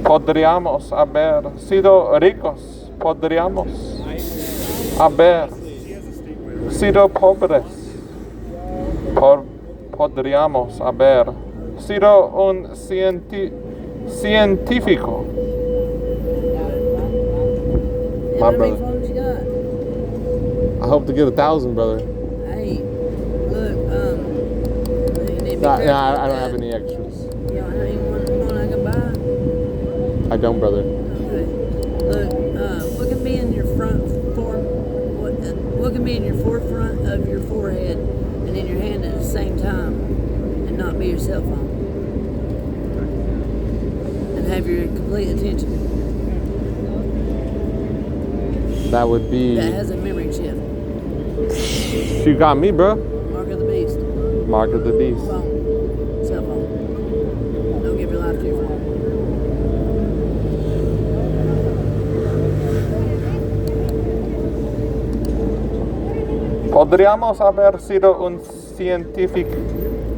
Podríamos haber sido ricos. Podríamos haber sido pobres. Podríamos haber sido un científico. How My many brother. phones you got? I hope to get 1,000, brother. Hey, look, you need to be Nah, careful I with don't that. have any extras. You don't have any one I can buy? I don't, brother. Okay. Look, look at me in your look at me in your forefront of your forehead and in your hand at the same time, and not be your cell phone. And have your complete attention. That would be. That has a memory chip. You got me, bro. Mark of the beast. Mark of the beast. Phone. Cell phone. Don't give your life to your phone. Podríamos haber sido un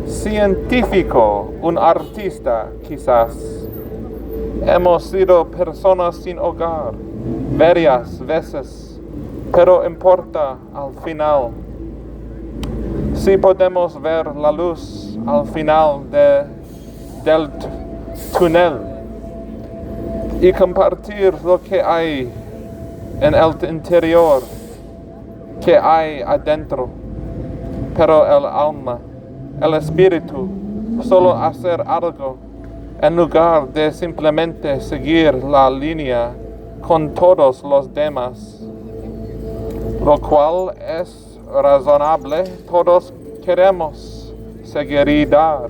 científico, un artista, quizás. Hemos sido personas sin hogar varias veces, pero importa al final. Si podemos ver la luz al final del túnel y compartir lo que hay en el interior, que hay adentro, pero el alma, el espíritu, solo hacer algo en lugar de simplemente seguir la línea con todos los demás, lo cual es razonable. Todos queremos seguridad,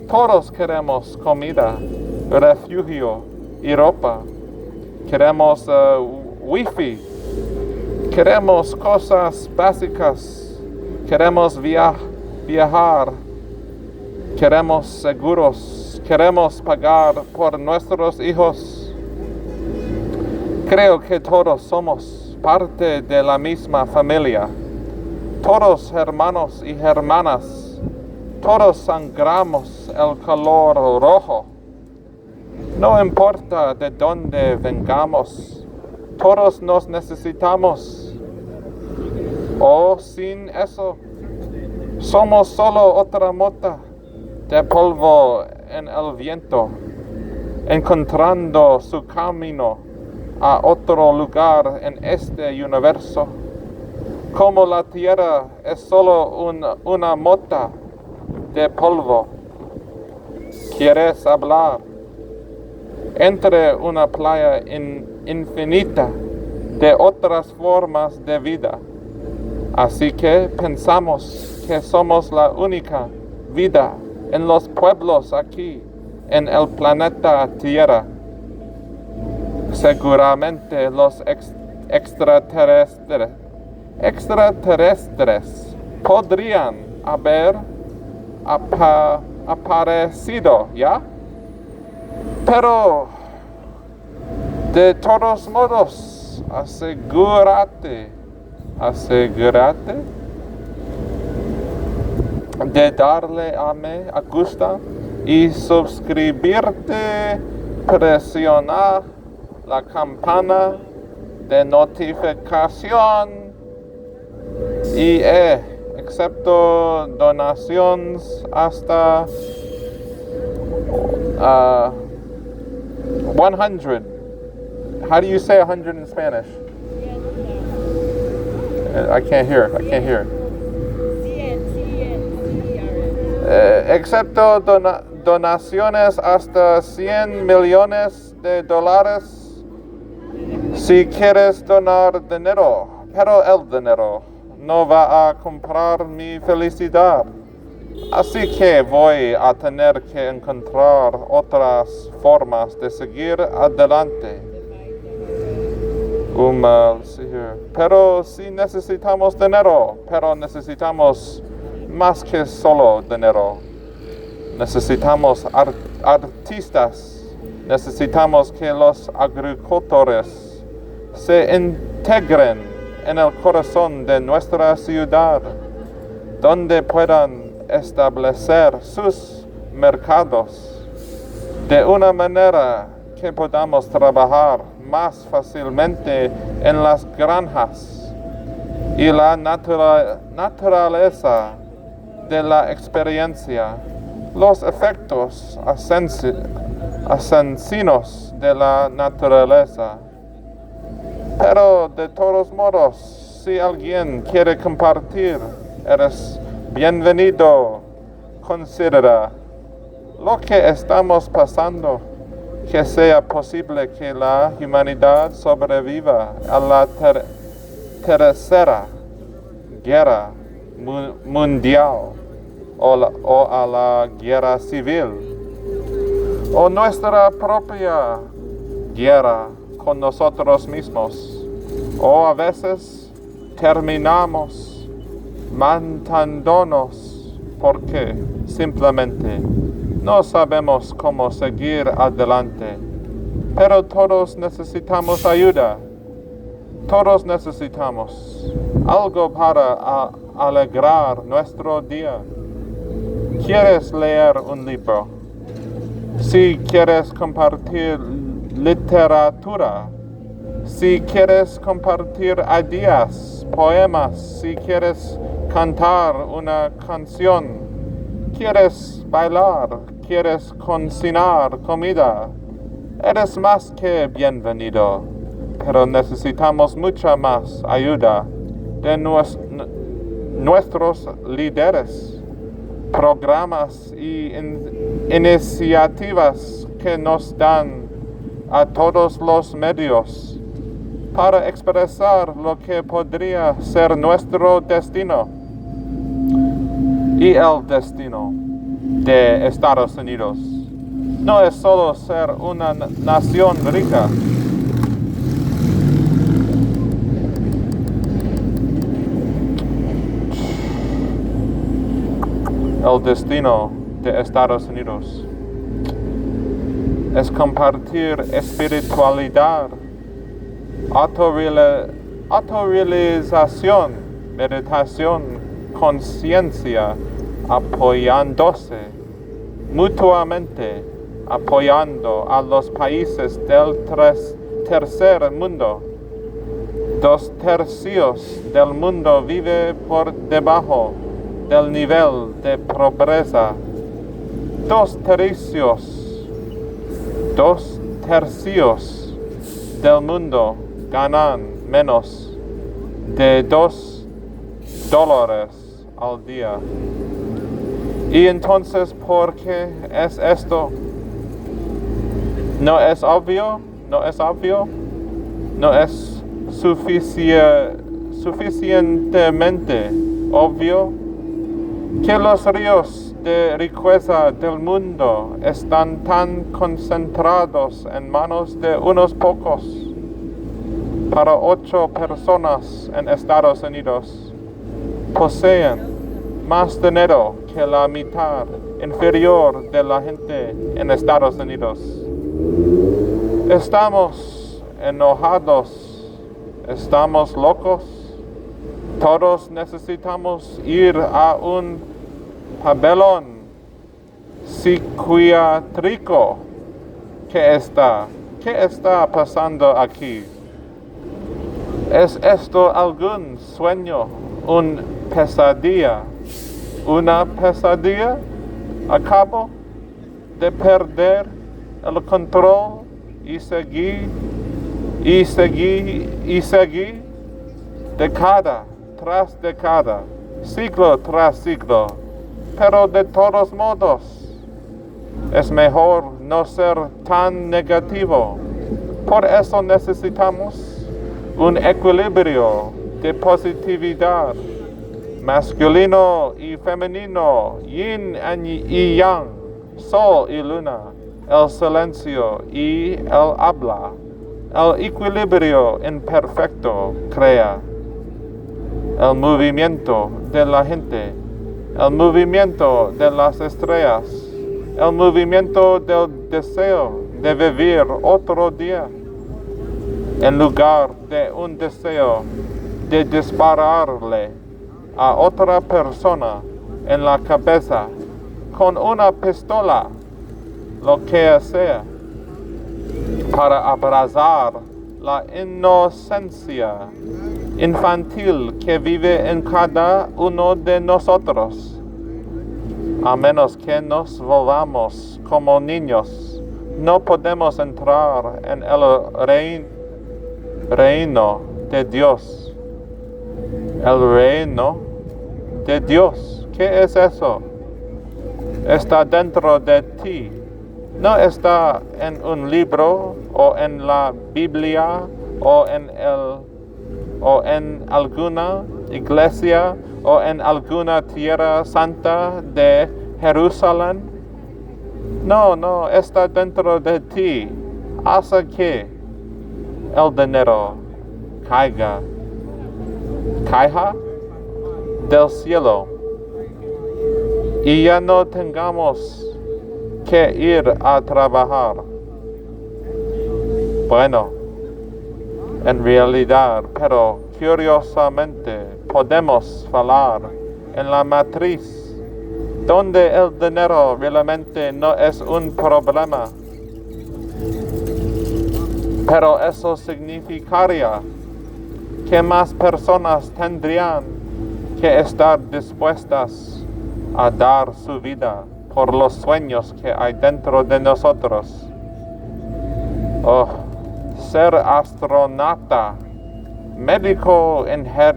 todos queremos comida, refugio y ropa, queremos wifi, queremos cosas básicas, queremos viajar, queremos seguros, queremos pagar por nuestros hijos. Creo que todos somos parte de la misma familia, todos hermanos y hermanas, todos sangramos el color rojo. No importa de dónde vengamos, todos nos necesitamos. O sin eso, somos solo otra mota de polvo en el viento, encontrando su camino a otro lugar en este universo. Como la tierra es solo una mota de polvo. ¿Quieres hablar? Entre una playa infinita de otras formas de vida. Así que pensamos que somos la única vida en los pueblos aquí, en el planeta Tierra. Seguramente los extraterrestres podrían haber aparecido, ¿ya? Pero, de todos modos, asegúrate de darle a me gusta y suscribirte, presiona la campana de notificación y excepto donaciones hasta 100. How do you say 100 in Spanish? I can't hear. Excepto donaciones hasta 100 millones de dólares. Si quieres donar dinero, pero el dinero no va a comprar mi felicidad. Así que voy a tener que encontrar otras formas de seguir adelante. Sí, here. Pero si necesitamos dinero, pero necesitamos más que solo dinero. Necesitamos artistas, necesitamos que los agricultores se integren en el corazón de nuestra ciudad, donde puedan establecer sus mercados de una manera que podamos trabajar más fácilmente en las granjas y la naturaleza de la experiencia, los efectos asesinos de la naturaleza. Pero de todos modos, si alguien quiere compartir, eres bienvenido. Considera lo que estamos pasando, que sea posible que la humanidad sobreviva a la tercera guerra mundial o a la guerra civil, o nuestra propia guerra con nosotros mismos, o a veces terminamos matándonos porque simplemente no sabemos cómo seguir adelante. Pero todos necesitamos ayuda. Todos necesitamos algo para alegrar nuestro día. ¿Quieres leer un libro? Si quieres compartir literatura, si quieres compartir ideas, poemas, si quieres cantar una canción, quieres bailar, quieres cocinar comida, eres más que bienvenido. Pero necesitamos mucha más ayuda de nuestros líderes, programas y iniciativas que nos dan a todos los medios para expresar lo que podría ser nuestro destino y el destino de Estados Unidos. No es solo ser una nación rica. El destino de Estados Unidos es compartir espiritualidad, autorrealización, meditación, conciencia, apoyándose mutuamente, apoyando a los países del tercer mundo. 2/3 del mundo vive por debajo del nivel de pobreza. 2/3 del mundo ganan menos de $2 al día. Y entonces, ¿por qué es esto? ¿No es obvio? ¿No es obvio? ¿No es suficientemente obvio que los ríos de riqueza del mundo están tan concentrados en manos de unos pocos? Para 8 personas en Estados Unidos poseen más dinero que la mitad inferior de la gente en Estados Unidos. Estamos enojados, estamos locos. Todos necesitamos ir a un pabellón psiquiátrico. ¿Qué está pasando aquí? ¿Es esto algún sueño, una pesadilla? ¿Una pesadilla? Acabo de perder el control y seguí, década tras década, siglo tras siglo. Pero de todos modos, es mejor no ser tan negativo. Por eso necesitamos un equilibrio de positividad, masculino y femenino, yin y yang, sol y luna, el silencio y el habla, El equilibrio imperfecto crea el movimiento de la gente, el movimiento de las estrellas, el movimiento del deseo de vivir otro día, en lugar de un deseo de dispararle a otra persona en la cabeza con una pistola, lo que sea, para abrazar la inocencia infantil que vive en cada uno de nosotros. A menos que nos volvamos como niños, no podemos entrar en el reino de Dios. El reino de Dios, ¿qué es eso? Está dentro de ti. No está en un libro o en la Biblia o en alguna iglesia o en alguna tierra santa de Jerusalén. No, está dentro de ti. Hace que el dinero caiga del cielo y ya no tengamos que ir a trabajar. Bueno, en realidad, pero curiosamente podemos hablar en la matriz, donde el dinero realmente no es un problema. Pero eso significaría que más personas tendrían que estar dispuestas a dar su vida por los sueños que hay dentro de nosotros. Ser astronauta, médico ingeniero,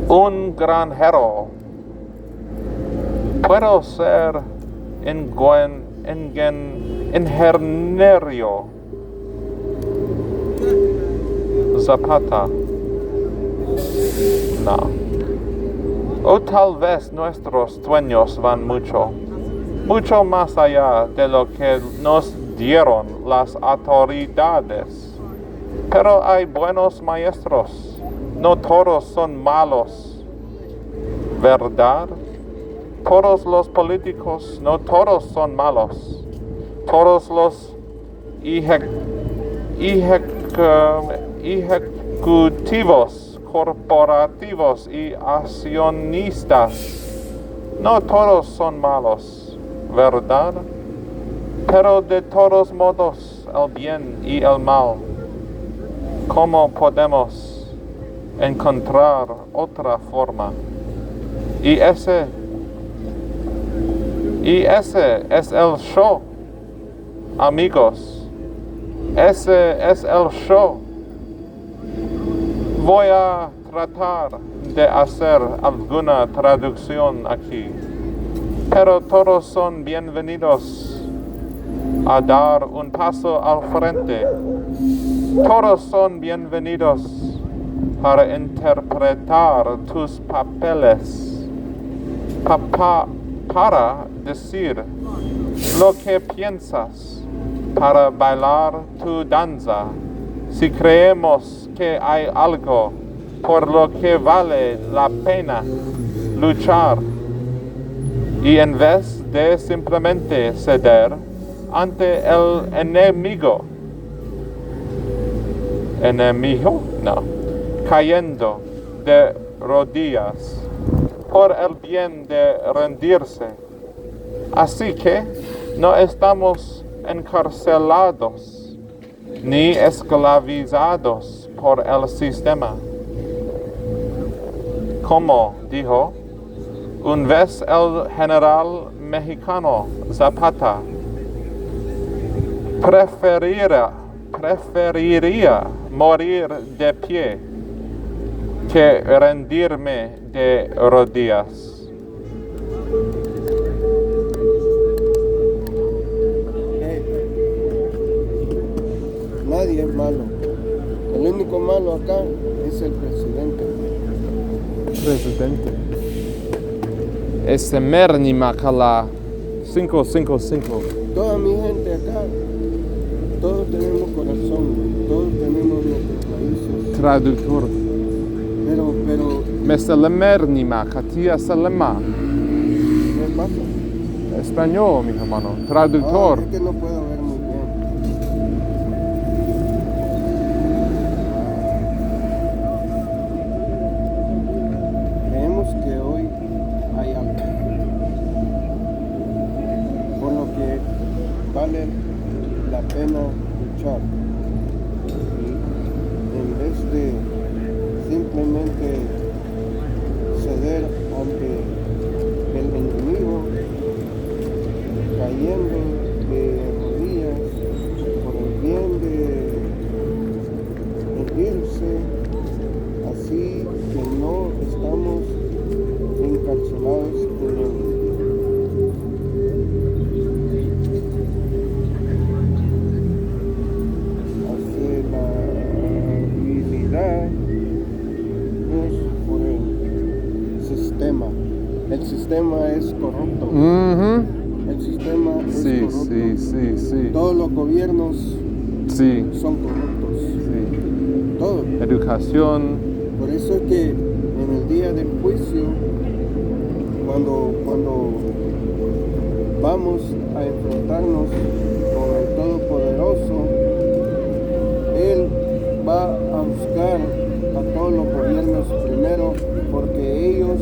un granjero. Puedo ser ingeniero. Zapata. No. O tal vez nuestros sueños van mucho más allá de lo que nos dieron las autoridades. Pero hay buenos maestros. No todos son malos, ¿verdad? Todos los políticos, no todos son malos. Todos los ejecutivos corporativos y accionistas, no todos son malos, ¿verdad? Pero de todos modos, el bien y el mal, ¿cómo podemos encontrar otra forma? Y ese es el show, amigos. Ese es el show. Voy a tratar de hacer alguna traducción aquí, pero todos son bienvenidos a dar un paso al frente. Todos son bienvenidos para interpretar tus papeles, para decir lo que piensas, para bailar tu danza. Si creemos que hay algo por lo que vale la pena luchar, y en vez de simplemente ceder ante el enemigo, cayendo de rodillas por el bien de rendirse. Así que no estamos encarcelados ni esclavizados por el sistema. Como dijo una vez el general mexicano Zapata, preferiría morir de pie que rendirme de rodillas. malo acá es el presidente. Presidente. Esemerni Makala 555. Toda mi gente acá, todos tenemos corazón, todos tenemos nuestras raíces. Traductor. Pero, Meselemerni Makatia Salema. ¿qué pasa? Español, mi hermano. Ah, Traductor. es que no puedo ver muy bien. Creemos que hoy hay algo, por lo que vale la pena luchar. Y en vez de simplemente ceder ante el enemigo, cayendo de rodillas por el bien de irse, así que no estamos encarcelados en el habilidad por el sistema. El sistema es corrupto. El sistema es Sí, corrupto. sí. Todos los gobiernos Sí, son corruptos. sí. Todos. Educación. Por eso es que en el día del juicio, cuando vamos a enfrentarnos con el Todopoderoso, Él va a buscar a todos los gobiernos primero, porque ellos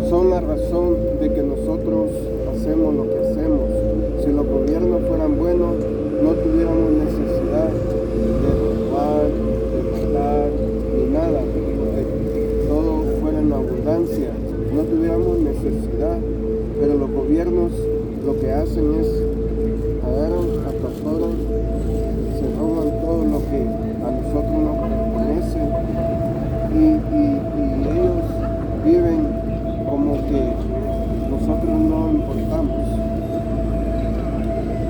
son la razón de que nosotros hacemos lo que hacemos. Si los gobiernos fueran buenos, no tuviéramos necesidad de robar, de matar, ni nada, porque todo fuera en abundancia, no tuviéramos necesidad. Pero los gobiernos lo que hacen es agarran a todos, se roban todo lo que a nosotros nos pertenece y ellos viven como que nosotros no importamos.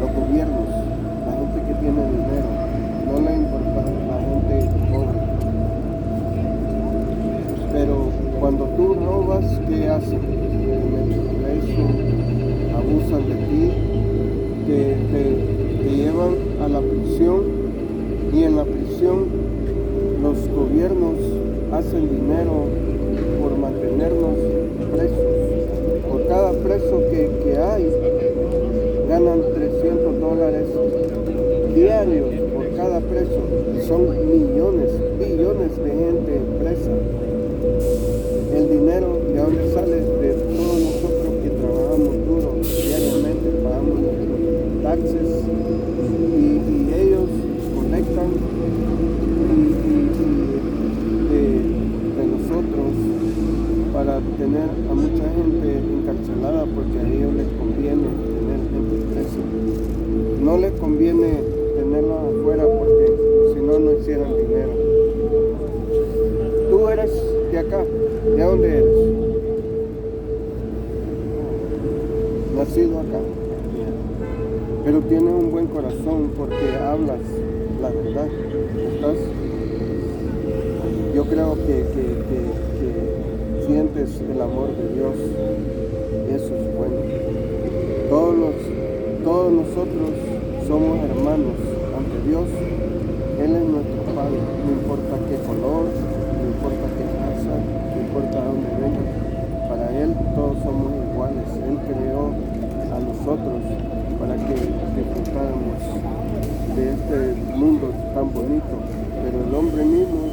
Los gobiernos, la gente que tiene dinero, no le importa la gente pobre. Pero cuando tú robas, ¿qué hacen? Te meten preso, abusan de ti, te llevan a la prisión, y en la prisión los gobiernos hacen dinero por mantenernos presos. Por cada preso que hay, ganan $300 diarios por cada preso. Y son millones, billones de gente presa. El dinero de dónde sale, de todos nosotros que trabajamos duro diariamente, pagamos nuestros taxes y ellos conectan de nosotros para tener a mucha gente encarcelada, porque a ellos les conviene tener gente presa. No les conviene tenerlos afuera porque si no, no hicieran dinero. Tú eres de acá. ¿De dónde eres? Nacido acá. Pero tienes un buen corazón porque hablas la verdad. ¿Estás? Yo creo que sientes el amor de Dios. Eso es bueno. Todos nosotros somos hermanos ante Dios. Él es nuestro Padre. No importa qué color, no importa qué raza, no importa dónde venga. Para Él todos somos iguales. Él creó a nosotros para que disfrutáramos de este mundo tan bonito. Pero el hombre mismo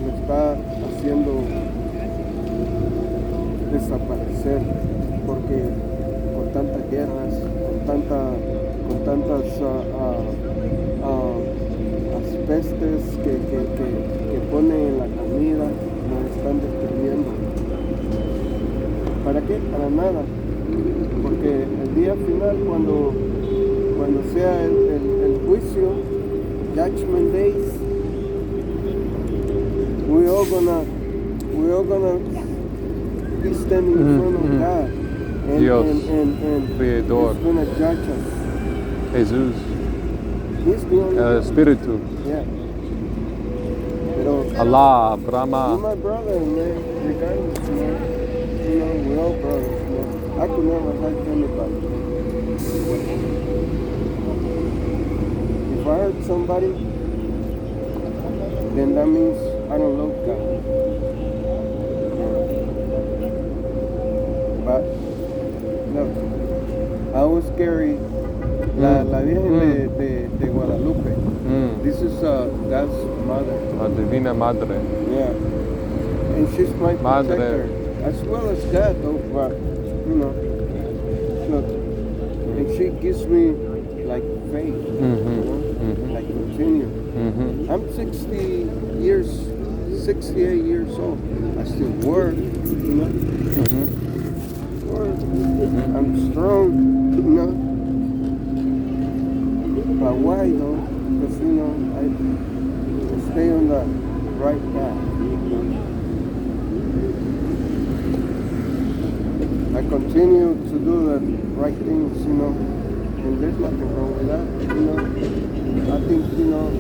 lo está haciendo desaparecer, porque con tantas guerras, con tantas pestes que ponen en la comida, nos están destruyendo. ¿Para qué? Para nada. Porque el día final, cuando sea el juicio, Judgment Days, we all gonna be standing in front of God. And, Dios, and Creador. He's gonna judge us. Jesús, He's going el Espíritu. Yeah. Allah, You're Brahma. my brother, man. Regardless, man. You know, we're all brothers, man. I could never hurt anybody. If I hurt somebody, then that means I don't love God. But, look, I always carry la Virgen de Guadalupe. This is God's mother. La Divina Madre. Yeah. And she's my Madre. protector. As well as God, though, but, you know, look. And she gives me, like, faith, you know, like, continue. I'm 68 years old. I still work, you know. Work. I'm strong, you know. But why, though? Because, you know, I stay on the right path. I continue to do the right things, you know, and there's nothing wrong with that, you know. I think, you know,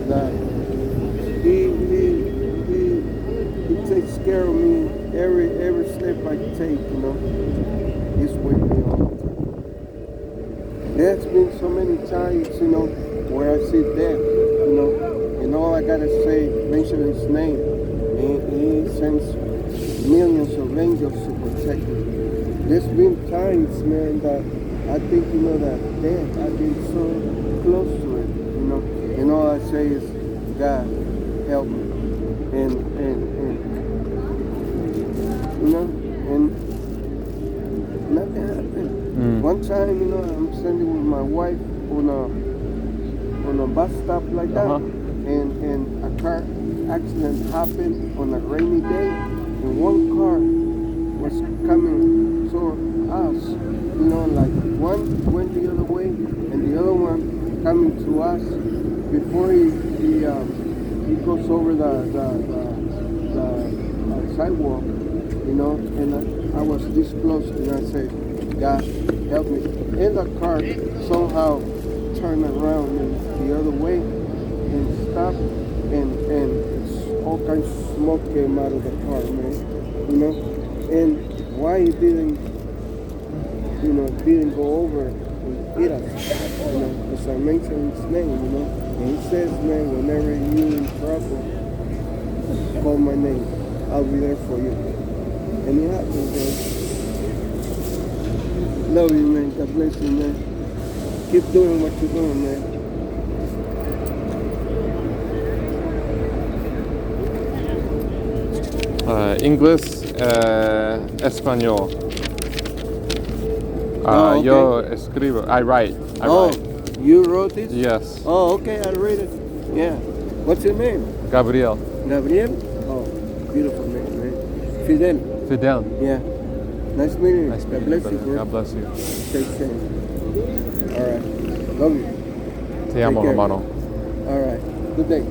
that he takes care of me every step I take, you know. He's with me all the time. There's been so many times, you know, where I see death, you know, and all I gotta say, mention his name, and he sends millions of angels to protect me. There's been times, man, that I think, you know, that death, I've been so close to it, you know, and all I say is, God, help me, and you know, and nothing happened. One time, you know, I'm standing with my wife on a bus stop like that, and a car accident happened on a rainy day, and one car was coming toward us, you know, like one went the other way, and the other one coming to us. Before he goes over the sidewalk, you know, and I was this close, and I said, God, help me. And the car somehow turned around the other way and stopped, and all kinds of smoke came out of the car, man, you know. And why he didn't go over and hit us, you know, because I mentioned his name, you know. And he says, man, whenever you're in trouble, call my name. I'll be there for you. And it happened, man. Love you, man. God bless you, man. Keep doing what you're doing, man. English, español. Oh, okay. Yo escribo. I write. You wrote this? Yes. Oh, okay, I'll read it. Yeah. What's your name? Gabriel. Gabriel? Oh, beautiful name, man. Fidel. Fidel. Yeah. Nice meeting you. Nice God meeting bless you, you, brother. bro. God bless you. Stay safe. All right. Love you. Te amo, care. hermano. All right. Good day.